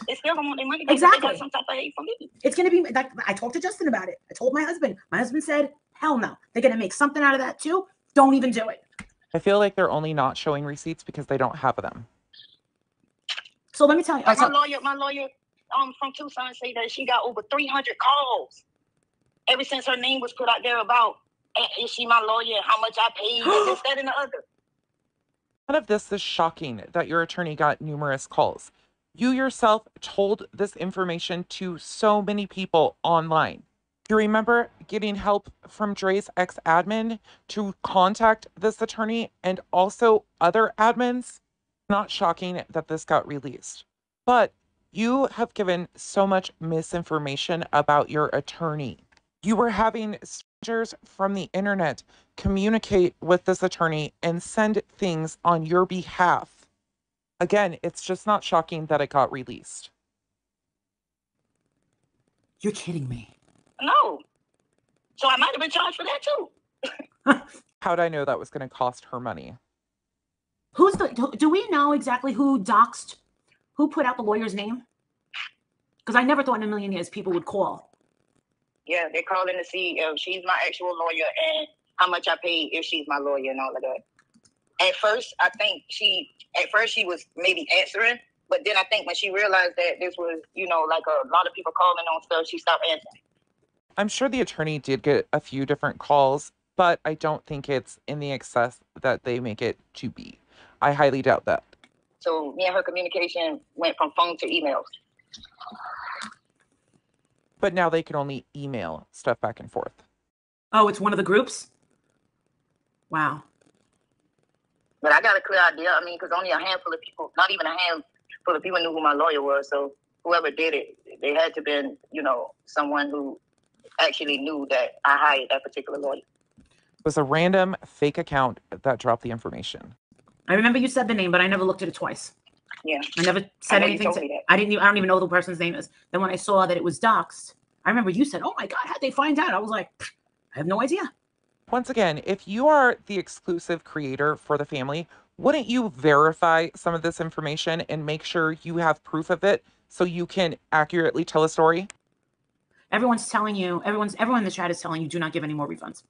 They still don't want their money back. Exactly. They got some type of hate for me. It's going to be like, I talked to Justin about it. I told my husband. My husband said, hell no. They're going to make something out of that too. Don't even do it. I feel like they're only not showing receipts because they don't have them. So let me tell you. Like my lawyer from Tucson say that she got over 300 calls ever since her name was put out there about, is she my lawyer, how much I paid, and this, that, and the other. None of this is shocking that your attorney got numerous calls. You yourself told this information to so many people online. Do you remember getting help from Dre's ex-admin to contact this attorney and also other admins? Not shocking that this got released. But you have given so much misinformation about your attorney. You were having strangers from the internet communicate with this attorney and send things on your behalf. Again, it's just not shocking that it got released. You're kidding me. No. So I might have been charged for that too. How'd I know that was going to cost her money? Do we know exactly who doxed, who put out the lawyer's name? Because I never thought in a million years people would call. Yeah, they're calling to see if she's my actual lawyer and how much I paid if she's my lawyer and all of that. At first, I think she was maybe answering, but then I think when she realized that this was, like a lot of people calling on stuff, she stopped answering. I'm sure the attorney did get a few different calls, but I don't think it's in the excess that they make it to be. I highly doubt that. So me and her communication went from phone to emails. But now they can only email stuff back and forth. Oh, it's one of the groups? Wow. But I got a clear idea. I mean, because only a handful of people, not even a handful of people knew who my lawyer was. So whoever did it, they had to have been, someone who actually knew that I hired that particular lawyer. It was a random fake account that dropped the information. I remember you said the name, but I never looked at it twice. Yeah. I never said anything. I don't even know who the person's name is. Then when I saw that it was doxed, I remember you said, "Oh my God, how'd they find out?" I was like, I have no idea. Once again, if you are the exclusive creator for the family, wouldn't you verify some of this information and make sure you have proof of it so you can accurately tell a story? Everyone's telling you, everyone in the chat is telling you, do not give any more refunds.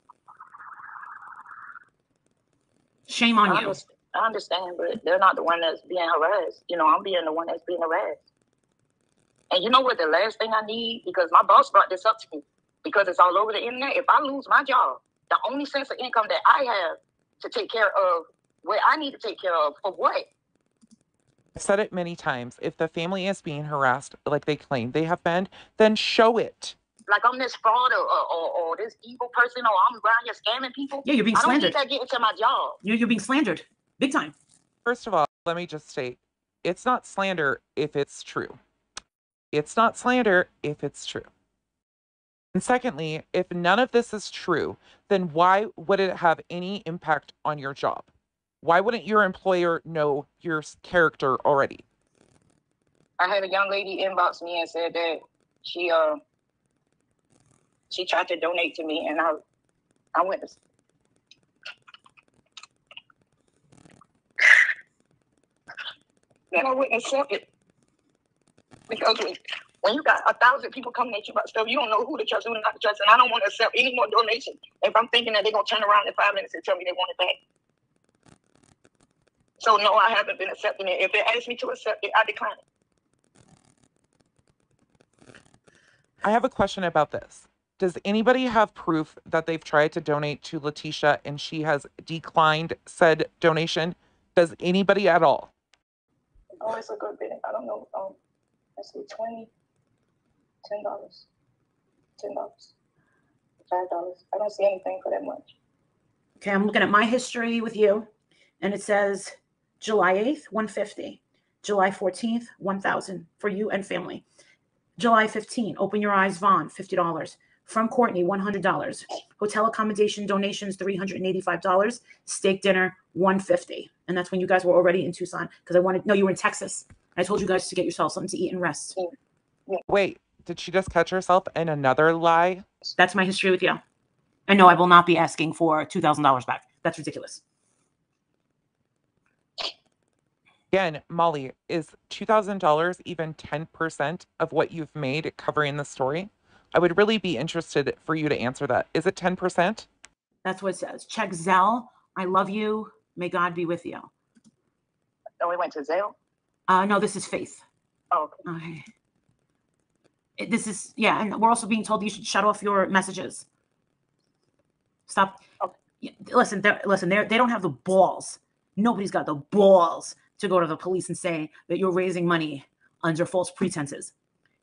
Shame on you. I understand, but they're not the one that's being harassed. I'm being the one that's being harassed. And you know what? The last thing I need, because my boss brought this up to me, because it's all over the internet. If I lose my job, the only sense of income that I have to take care of what I need to take care of, for what? I've said it many times. If the family is being harassed like they claim they have been, then show it. Like I'm this fraud or this evil person, or I'm around here scamming people. Yeah, you're being slandered. I don't need that getting to my job. You're being slandered. Big time. First of all, let me just state, it's not slander if it's true. It's not slander if it's true. And secondly, if none of this is true, then why would it have any impact on your job? Why wouldn't your employer know your character already? I had a young lady inbox me and said that she tried to donate to me, and I went to... Then I wouldn't accept it. Because when you got 1,000 people coming at you about stuff, you don't know who to trust, who not to trust, and I don't want to accept any more donations if I'm thinking that they're going to turn around in 5 minutes and tell me they want it back. So no, I haven't been accepting it. If they ask me to accept it, I decline it. I have a question about this. Does anybody have proof that they've tried to donate to Letitia and she has declined said donation? Does anybody at all? Oh, it's a good bit. I don't know. Let's see, $20, $10, $10, $5. I don't see anything for that much. Okay, I'm looking at my history with you, and it says July 8th, $150. July 14th, $1,000 for you and family. July 15th, Open Your Eyes, Vaughn, $50. From Courtney, $100. Hotel accommodation donations, $385. Steak dinner, $150. And that's when you guys were already in Tucson, because you were in Texas. I told you guys to get yourself something to eat and rest. Wait, did she just catch herself in another lie? That's my history with you. And no, I will not be asking for $2,000 back. That's ridiculous. Again, Molly, is $2,000 even 10% of what you've made covering the story? I would really be interested for you to answer that. Is it 10%? That's what it says. Check Zelle. I love you. May God be with you. Oh, we went to Zelle? No, this is Faith. Oh, okay. This is, yeah, and we're also being told you should shut off your messages. Stop. Okay. Listen, they don't have the balls. Nobody's got the balls to go to the police and say that you're raising money under false pretenses,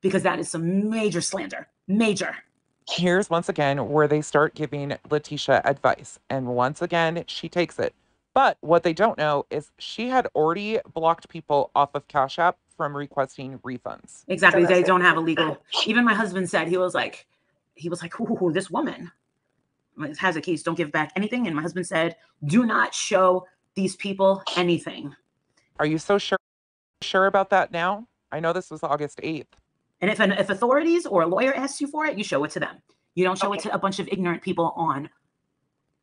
because that is some major slander. Major. Here's once again where they start giving Letitia advice. And once again, she takes it. But what they don't know is she had already blocked people off of Cash App from requesting refunds. Exactly. They don't have a legal. Even my husband said, he was like, ooh, this woman has a case. Don't give back anything. And my husband said, do not show these people anything. Are you so sure about that now? I know this was August 8th. And if authorities or a lawyer asks you for it, you show it to them. You don't show it to a bunch of ignorant people on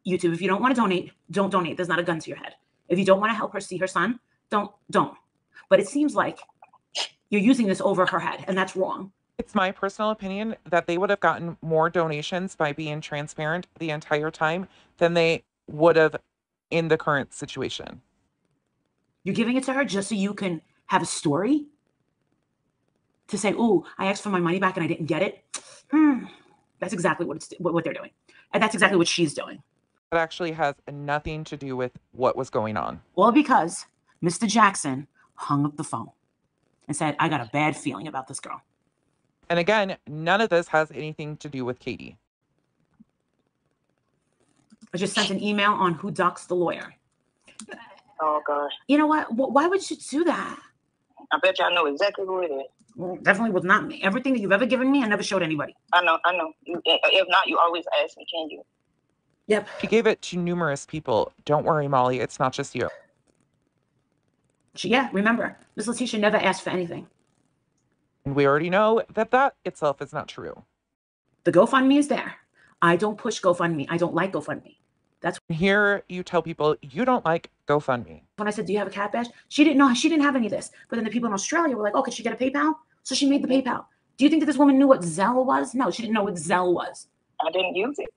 YouTube. If you don't want to donate, don't donate. There's not a gun to your head. If you don't want to help her see her son, don't. But it seems like you're using this over her head, and that's wrong. It's my personal opinion that they would have gotten more donations by being transparent the entire time than they would have in the current situation. You're giving it to her just so you can have a story? To say, "Ooh, I asked for my money back and I didn't get it." That's exactly what they're doing. And that's exactly what she's doing. It actually has nothing to do with what was going on. Well, because Mr. Jackson hung up the phone and said, I got a bad feeling about this girl. And again, none of this has anything to do with Katie. I just sent an email on who doxed the lawyer. Oh, gosh. You know what? Why would you do that? I bet y'all know exactly who it is. Well, definitely was not me. Everything that you've ever given me, I never showed anybody. I know. If not, you always ask me, can you? Yep. She gave it to numerous people. Don't worry, Molly. It's not just you. Yeah, remember, Miss Letitia never asked for anything. And we already know that that itself is not true. The GoFundMe is there. I don't push GoFundMe. I don't like GoFundMe. That's here you tell people you don't like GoFundMe. When I said, do you have a cat badge? She didn't know. She didn't have any of this. But then the people in Australia were like, oh, could she get a PayPal? So she made the PayPal. Do you think that this woman knew what Zelle was? No, she didn't know what Zelle was. I didn't use it.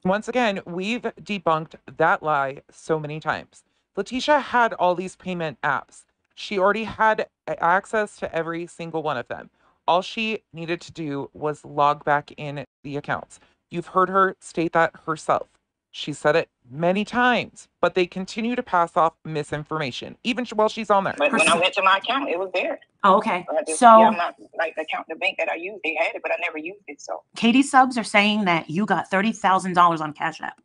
Once again, we've debunked that lie so many times. Letitia had all these payment apps. She already had access to every single one of them. All she needed to do was log back in the accounts. You've heard her state that herself. She said it many times, but they continue to pass off misinformation, even while she's on there. But when I went to my account, it was there. Oh, okay. Yeah, the account, the bank that I used, they had it, but I never used it. So Katie subs are saying that you got $30,000 on Cash App.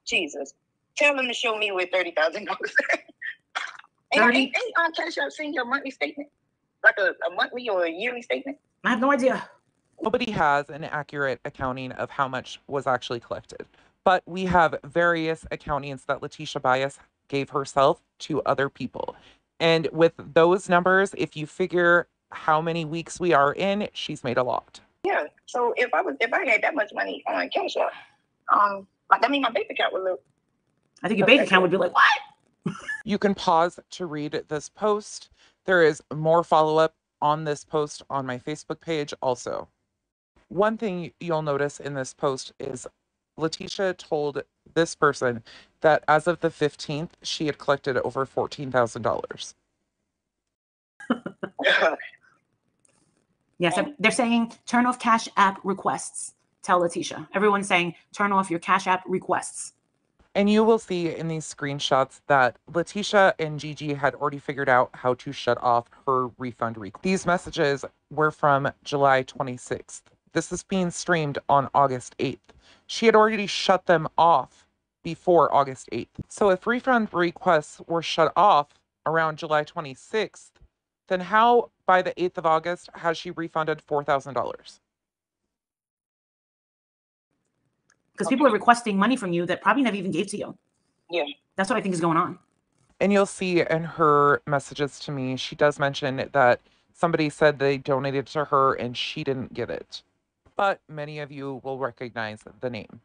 Jesus, tell them to show me where $30,000. Ain't on Cash App seeing your monthly statement, like a monthly or a yearly statement? I have no idea. Nobody has an accurate accounting of how much was actually collected. But we have various accountings that Letitia Bias gave herself to other people. And with those numbers, if you figure how many weeks we are in, she's made a lot. Yeah. So if I had that much money on Cash App, I mean, my bank account would look. I think your bank account would be like, what? You can pause to read this post. There is more follow-up on this post on my Facebook page also. One thing you'll notice in this post is Letitia told this person that as of the 15th, she had collected over $14,000. Yes, they're saying turn off Cash App requests. Tell Letitia. Everyone's saying turn off your Cash App requests. And you will see in these screenshots that Letitia and Gigi had already figured out how to shut off her refund request. These messages were from July 26th. This is being streamed on August 8th. She had already shut them off before August 8th. So if refund requests were shut off around July 26th, then how by the 8th of August has she refunded $4,000? Because people are requesting money from you that probably never even gave to you. Yeah. That's what I think is going on. And you'll see in her messages to me, she does mention that somebody said they donated to her and she didn't get it. But many of you will recognize the name.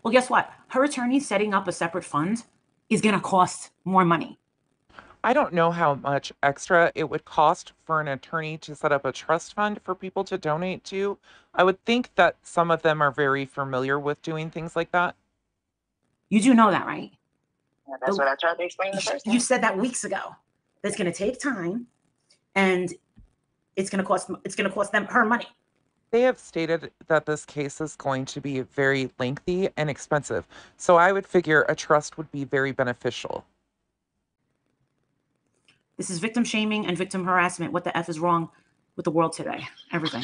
Well, guess what? Her attorney setting up a separate fund is going to cost more money. I don't know how much extra it would cost for an attorney to set up a trust fund for people to donate to. I would think that some of them are very familiar with doing things like that. You do know that, right? Yeah, that's what I tried to explain the first time. You said that weeks ago. That's going to take time, and it's going to cost them her money. They have stated that this case is going to be very lengthy and expensive, so I would figure a trust would be very beneficial. This is victim shaming and victim harassment. What the F is wrong with the world today? Everything.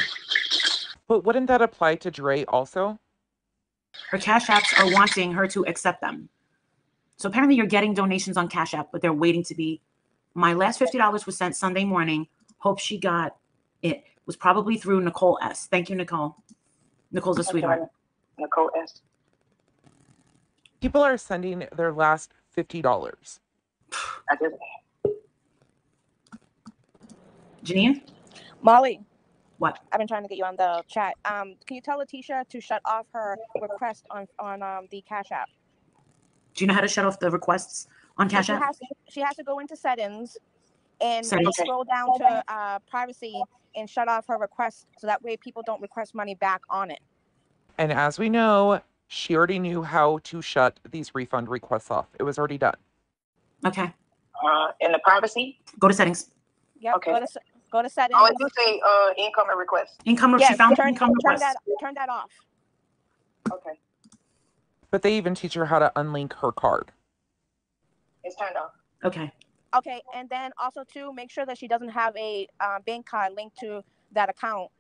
But wouldn't that apply to Dre also? Her Cash Apps are wanting her to accept them. So apparently you're getting donations on Cash App, but they're waiting to be. My last $50 was sent Sunday morning. Hope she got it. Was probably through Nicole S. Thank you, Nicole. Nicole's a sweetheart. Nicole S. People are sending their last $50. I did. Janine? Molly. What? I've been trying to get you on the chat. Can you tell Letitia to shut off her request on the Cash App? Do you know how to shut off the requests on Cash App? She has to go into settings and Settings. scroll down to privacy and shut off her request so that way people don't request money back on it. And as we know, she already knew how to shut these refund requests off. It was already done. Okay. In the privacy? Oh, Go to settings. Yep. Okay. Go to settings. Oh, it do say incoming request. Income. Yes, She found turn income request. Turn that off. Okay. But they even teach her how to unlink her card. It's turned off. Okay. Okay, and then also too, make sure that she doesn't have a bank card linked to that account.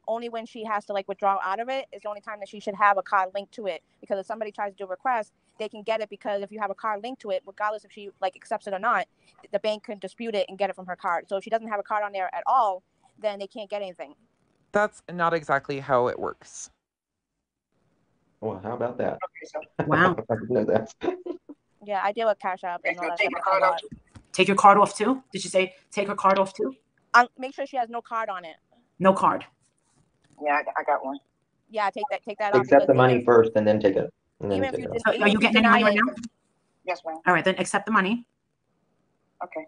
Only when she has to like withdraw out of it is the only time that she should have a card linked to it. Because if somebody tries to do a request, they can get it because if you have a card linked to it, regardless if she like accepts it or not, the bank can dispute it and get it from her card. So if she doesn't have a card on there at all, then they can't get anything. That's not exactly how it works. Well, how about that? Okay, so Wow. I didn't know that. Yeah, I deal with Cash App and all that take stuff my a card out. lot. Take your card off too? Did she say take her card off too? Make sure she has no card on it. No card. Yeah, I got one. Yeah, take that off. Accept the because money first and then take it. And then even if take you it did, off. So are you getting any money right now? Yes, ma'am. All right, then accept the money. Okay.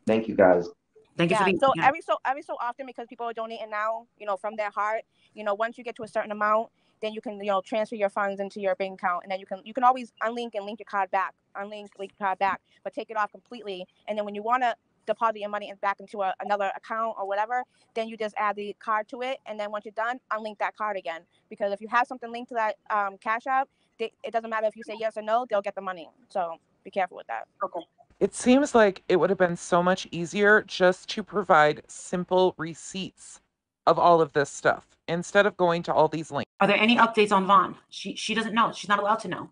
Thank you, guys. Thank you for the. So yeah. every so often, because people are donating now, from their heart, once you get to a certain amount, then you can transfer your funds into your bank account, and then you can always unlink and link your card back, link your card back, but take it off completely. And then when you want to deposit your money back into another account or whatever, then you just add the card to it, and then once you're done, unlink that card again. Because if you have something linked to that Cash App, it doesn't matter if you say yes or no, they'll get the money. So be careful with that. Okay. It seems like it would have been so much easier just to provide simple receipts of all of this stuff instead of going to all these links. Are there any updates on Vaughn? She doesn't know. She's not allowed to know.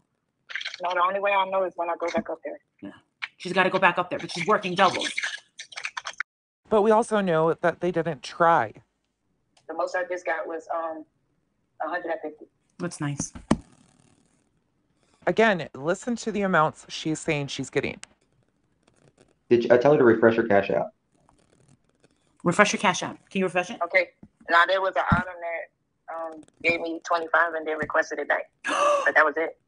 No, the only way I know is when I go back up there. Yeah. She's got to go back up there, but she's working doubles. But we also know that they didn't try. The most I just got was 150. That's nice. Again, listen to the amounts she's saying she's getting. Did I tell her to refresh her Cash App? Refresh your Cash App. Can you refresh it? Okay. Now there was an item that gave me 25 and then requested it back, but that was it.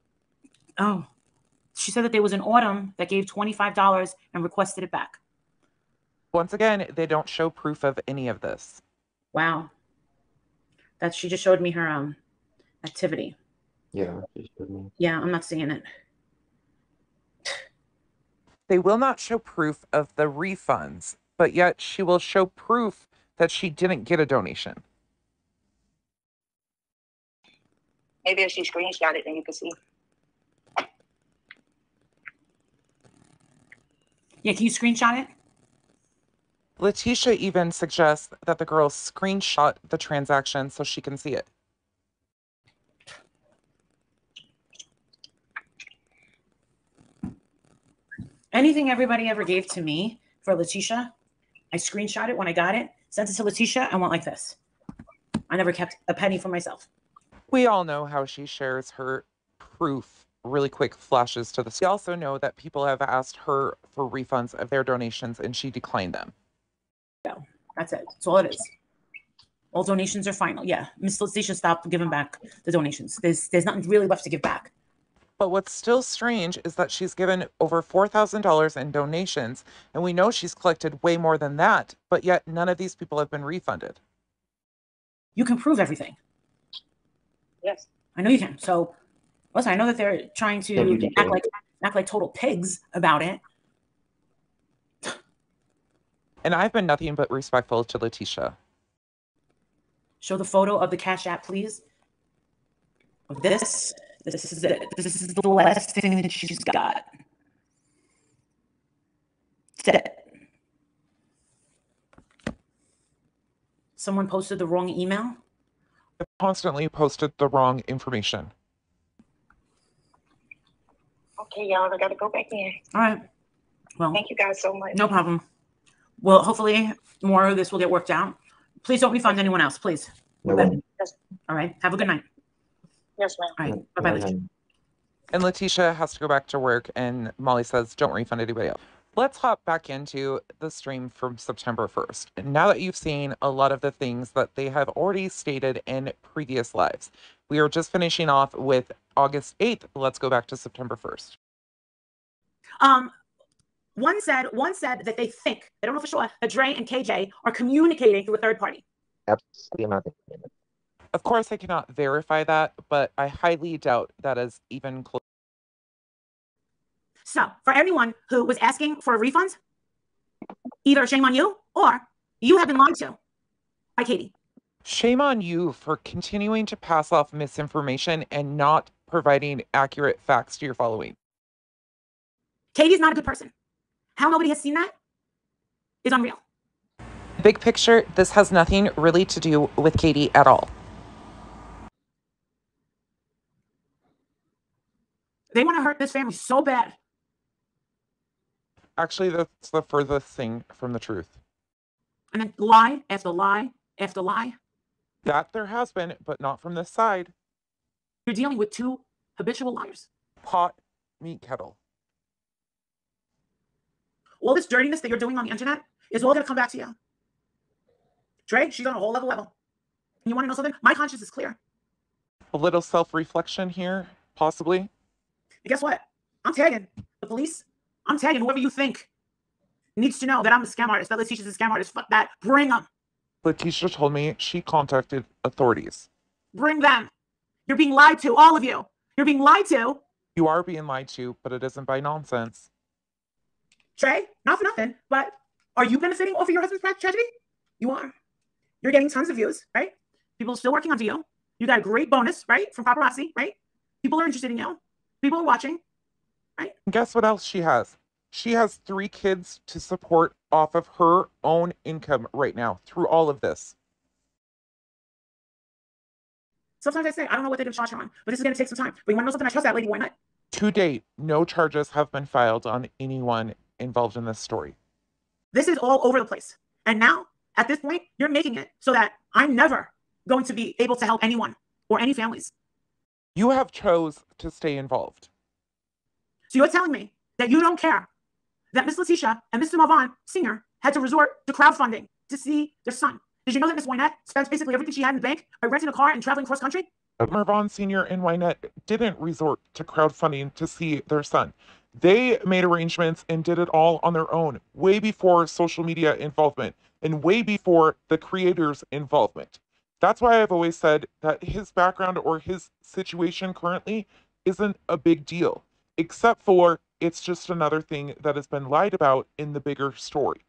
Oh, she said that there was an Autumn that gave $25 and requested it back. Once again, they don't show proof of any of this. Wow. She just showed me her activity. Yeah, she showed me. Yeah, I'm not seeing it. They will not show proof of the refunds, but yet she will show proof that she didn't get a donation. Maybe if she screenshot it, then you can see. Yeah, can you screenshot it? Letitia even suggests that the girl screenshot the transaction so she can see it. Anything everybody ever gave to me for Letitia, I screenshot it when I got it, sent it to Letitia, and went like this. I never kept a penny for myself. We all know how she shares her proof really quick flashes to the. We also know that people have asked her for refunds of their donations and she declined them. No, that's it. That's all it is. All donations are final. Yeah, Miss Letitia stopped giving back the donations. There's nothing really left to give back. But what's still strange is that she's given over $4,000 in donations, and we know she's collected way more than that, but yet none of these people have been refunded. You can prove everything. Yes. I know you can. So, listen, I know that they're trying to act like total pigs about it. And I've been nothing but respectful to Letitia. Show the photo of the Cash App, please. Of this. This is it. This is the last thing that she's got. That's it. Someone posted the wrong email? I constantly posted the wrong information. Okay, y'all, I gotta go back in. All right. Well, thank you guys so much. No problem. Well, hopefully more of this will get worked out. Please don't refund anyone else, please. Yes. All right. Have a good night. Yes, ma'am. All right. Bye-bye, Letitia. And Letitia has to go back to work, and Molly says, don't refund anybody else. Let's hop back into the stream from September 1st. Now that you've seen a lot of the things that they have already stated in previous lives, we are just finishing off with August 8th. Let's go back to September 1st. One said that they think, they don't know for sure, that Dre and KJ are communicating through a third party. Absolutely not. Of course, I cannot verify that, but I highly doubt that is even close. So, for anyone who was asking for refunds, either shame on you or you have been lied to by Katie. Shame on you for continuing to pass off misinformation and not providing accurate facts to your following. Katie's not a good person. How nobody has seen that is unreal. Big picture, this has nothing really to do with Katie at all. They want to hurt this family so bad. Actually, that's the furthest thing from the truth. And then lie after lie after lie. That there has been, but not from this side. You're dealing with two habitual liars. Pot, meat kettle. All this dirtiness that you're doing on the internet is all going to come back to you. Dre, she's on a whole other level. And you want to know something? My conscience is clear. A little self-reflection here, possibly. And guess what? I'm tagging the police. I'm tagging whoever you think needs to know that I'm a scam artist, that Letitia's a scam artist. Fuck that. Bring them. Letitia told me she contacted authorities. Bring them. You're being lied to, all of you. You're being lied to. You are being lied to, but it isn't by nonsense. Trey, not for nothing, but are you benefiting off of your husband's tragedy? You are. You're getting tons of views, right? People are still working on you. You got a great bonus, right? From paparazzi, right? People are interested in you. People are watching, right? And guess what else she has? She has 3 kids to support off of her own income right now through all of this. Sometimes I say, I don't know what they're going to charge her on, but this is going to take some time. But you want to know something? I trust that lady. Why not? To date, no charges have been filed on anyone involved in this story. This is all over the place. And now, at this point, you're making it so that I'm never going to be able to help anyone or any families. You have chose to stay involved. So you're telling me that you don't care that Miss Letitia and Mr. Marvon Sr. had to resort to crowdfunding to see their son. Did you know that Miss Wynette spends basically everything she had in the bank by renting a car and traveling cross country? Marvon Sr. and Wynette didn't resort to crowdfunding to see their son. They made arrangements and did it all on their own, way before social media involvement and way before the creators' involvement. That's why I've always said that his background or his situation currently isn't a big deal, except for it's just another thing that has been lied about in the bigger story.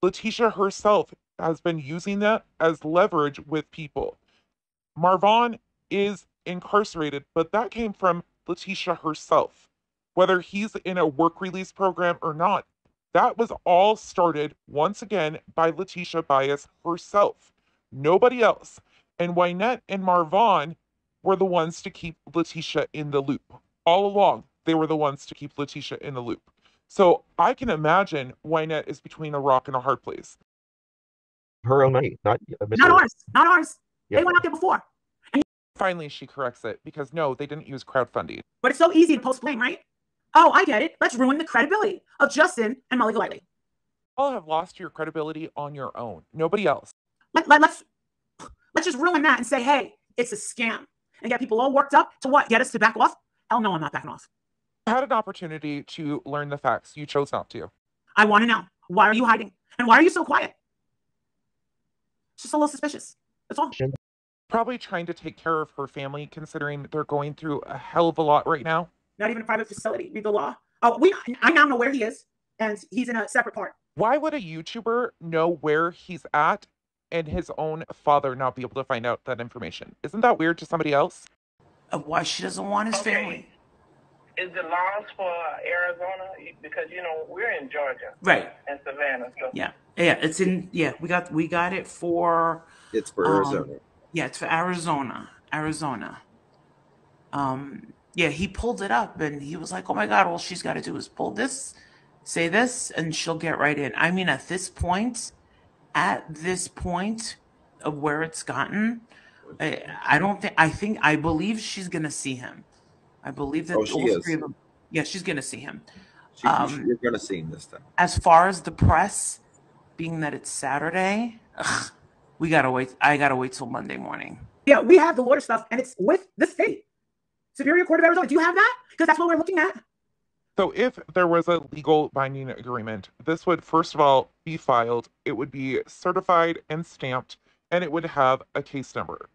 Letitia herself has been using that as leverage with people. Marvon is incarcerated, but that came from Letitia herself. Whether he's in a work release program or not, that was all started once again by Letitia Bias herself. Nobody else. And Wynette and Marvon were the ones to keep Letitia in the loop. All along, they were the ones to keep Letitia in the loop. So I can imagine Wynette is between a rock and a hard place. Her own money, not ours. Not ours. Yeah. They went out there before. Finally, she corrects it because no, they didn't use crowdfunding. But it's so easy to post blame, right? Oh, I get it. Let's ruin the credibility of Justin and MollyGoLightly. You all have lost your credibility on your own. Nobody else. Let's just ruin that and say, hey, it's a scam. And get people all worked up to what? Get us to back off? Hell no, I'm not backing off. You had an opportunity to learn the facts. You chose not to. I want to know. Why are you hiding? And why are you so quiet? It's just a little suspicious. That's all. Probably trying to take care of her family, considering they're going through a hell of a lot right now. Not even a private facility. Read the law. Oh, I now know where he is, and he's in a separate part. Why would a YouTuber know where he's at and his own father not be able to find out that information? Isn't that weird to somebody else? Of why she doesn't want his family. Is the laws for Arizona, because we're in Georgia, right, and Savannah. So. Yeah, it's in. Yeah, we got it for. It's for Arizona. Yeah, it's for Arizona. Yeah, he pulled it up and he was like, "Oh my God, all she's got to do is pull this, say this, and she'll get right in." I mean, at this point of where it's gotten, I believe she's gonna see him. I believe that she is. Three of them. Yeah, she's gonna see him. You're gonna see him this time. As far as the press, being that it's Saturday, we gotta wait. I gotta wait till Monday morning. Yeah, we have the lawyer stuff, and it's with the state Superior Court of Arizona. Do you have that? Because that's what we're looking at. So if there was a legal binding agreement, this would first of all be filed. It would be certified and stamped, and it would have a case number.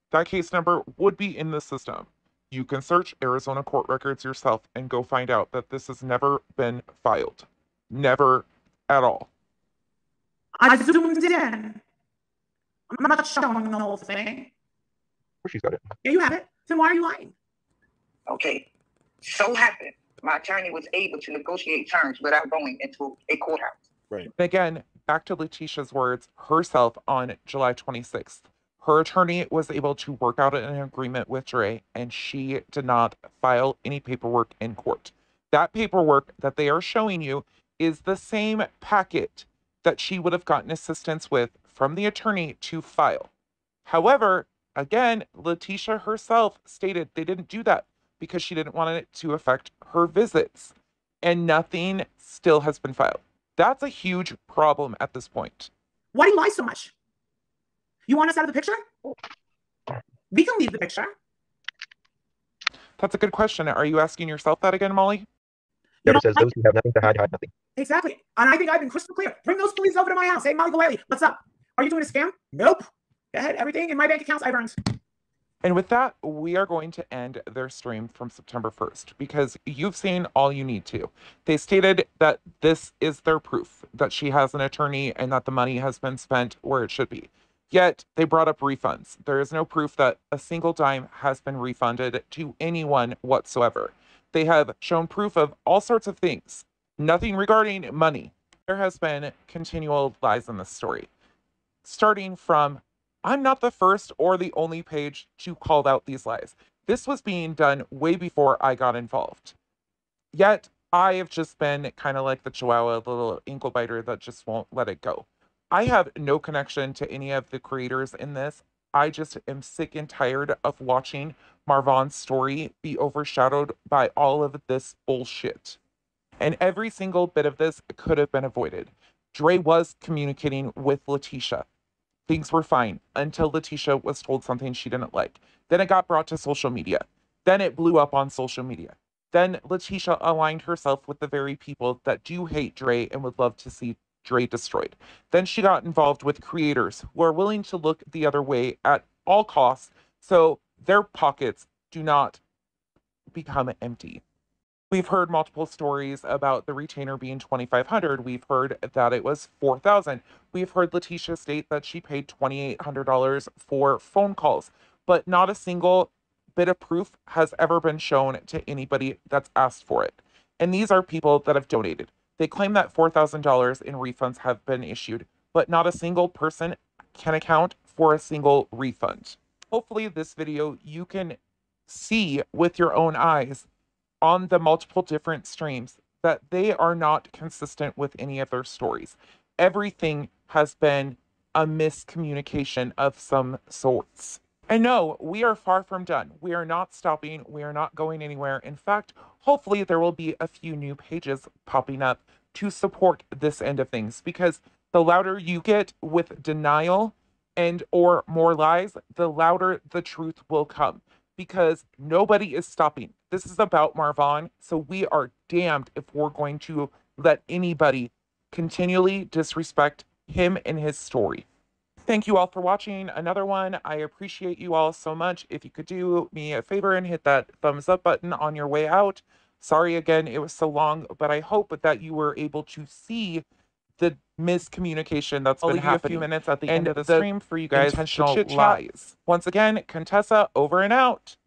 That case number would be in the system. You can search Arizona court records yourself and go find out that this has never been filed. Never at all. I zoomed in. I'm not showing the whole thing. She's got it. Yeah, you have it. Then why are you lying? Okay. So happened, my attorney was able to negotiate terms without going into a courthouse. Right. Again, back to Letitia's words herself on July 26th. Her attorney was able to work out an agreement with Dre, and she did not file any paperwork in court. That paperwork that they are showing you is the same packet that she would have gotten assistance with from the attorney to file. However, again, Letitia herself stated they didn't do that because she didn't want it to affect her visits, and nothing still has been filed. That's a huge problem at this point. Why do you lie so much? You want us out of the picture? We can leave the picture. That's a good question. Are you asking yourself that again, Molly? Yeah, it says those who have nothing to hide nothing. Exactly. And I think I've been crystal clear. Bring those police over to my house. Hey, MollyGoLightly, what's up? Are you doing a scam? Nope. Go ahead. Everything in my bank accounts I've earned. And with that, we are going to end their stream from September 1st because you've seen all you need to. They stated that this is their proof that she has an attorney and that the money has been spent where it should be. Yet they brought up refunds. There is no proof that a single dime has been refunded to anyone whatsoever. They have shown proof of all sorts of things, nothing regarding money. There has been continual lies in this story, starting from I'm not the first or the only page to call out these lies. This was being done way before I got involved. Yet, I have just been kind of like the chihuahua, the little ankle biter that just won't let it go. I have no connection to any of the creators in this. I just am sick and tired of watching Marvon's story be overshadowed by all of this bullshit. And every single bit of this could have been avoided. Dre was communicating with Letitia. Things were fine until Letitia was told something she didn't like. Then it got brought to social media. Then it blew up on social media. Then Letitia aligned herself with the very people that do hate Dre and would love to see Dre destroyed. Then she got involved with creators who are willing to look the other way at all costs so their pockets do not become empty. We've heard multiple stories about the retainer being $2,500. We've heard that it was $4,000. We've heard Letitia state that she paid $2,800 for phone calls, but not a single bit of proof has ever been shown to anybody that's asked for it. And these are people that have donated. They claim that $4,000 in refunds have been issued, but not a single person can account for a single refund. Hopefully this video you can see with your own eyes on the multiple different streams that they are not consistent with any of their stories. Everything has been a miscommunication of some sorts. And no, we are far from done. We are not stopping. We are not going anywhere. In fact, hopefully there will be a few new pages popping up to support this end of things, because the louder you get with denial and or more lies, the louder the truth will come, because nobody is stopping. This is about Marvon, so we are damned if we're going to let anybody continually disrespect him and his story. Thank you all for watching another one. I appreciate you all so much. If you could do me a favor and hit that thumbs up button on your way out. Sorry again, it was so long, but I hope that you were able to see the miscommunication that's been happening. I'll leave you a few minutes at the end of the stream for you guys to chit chat. Once again, Contessa over and out.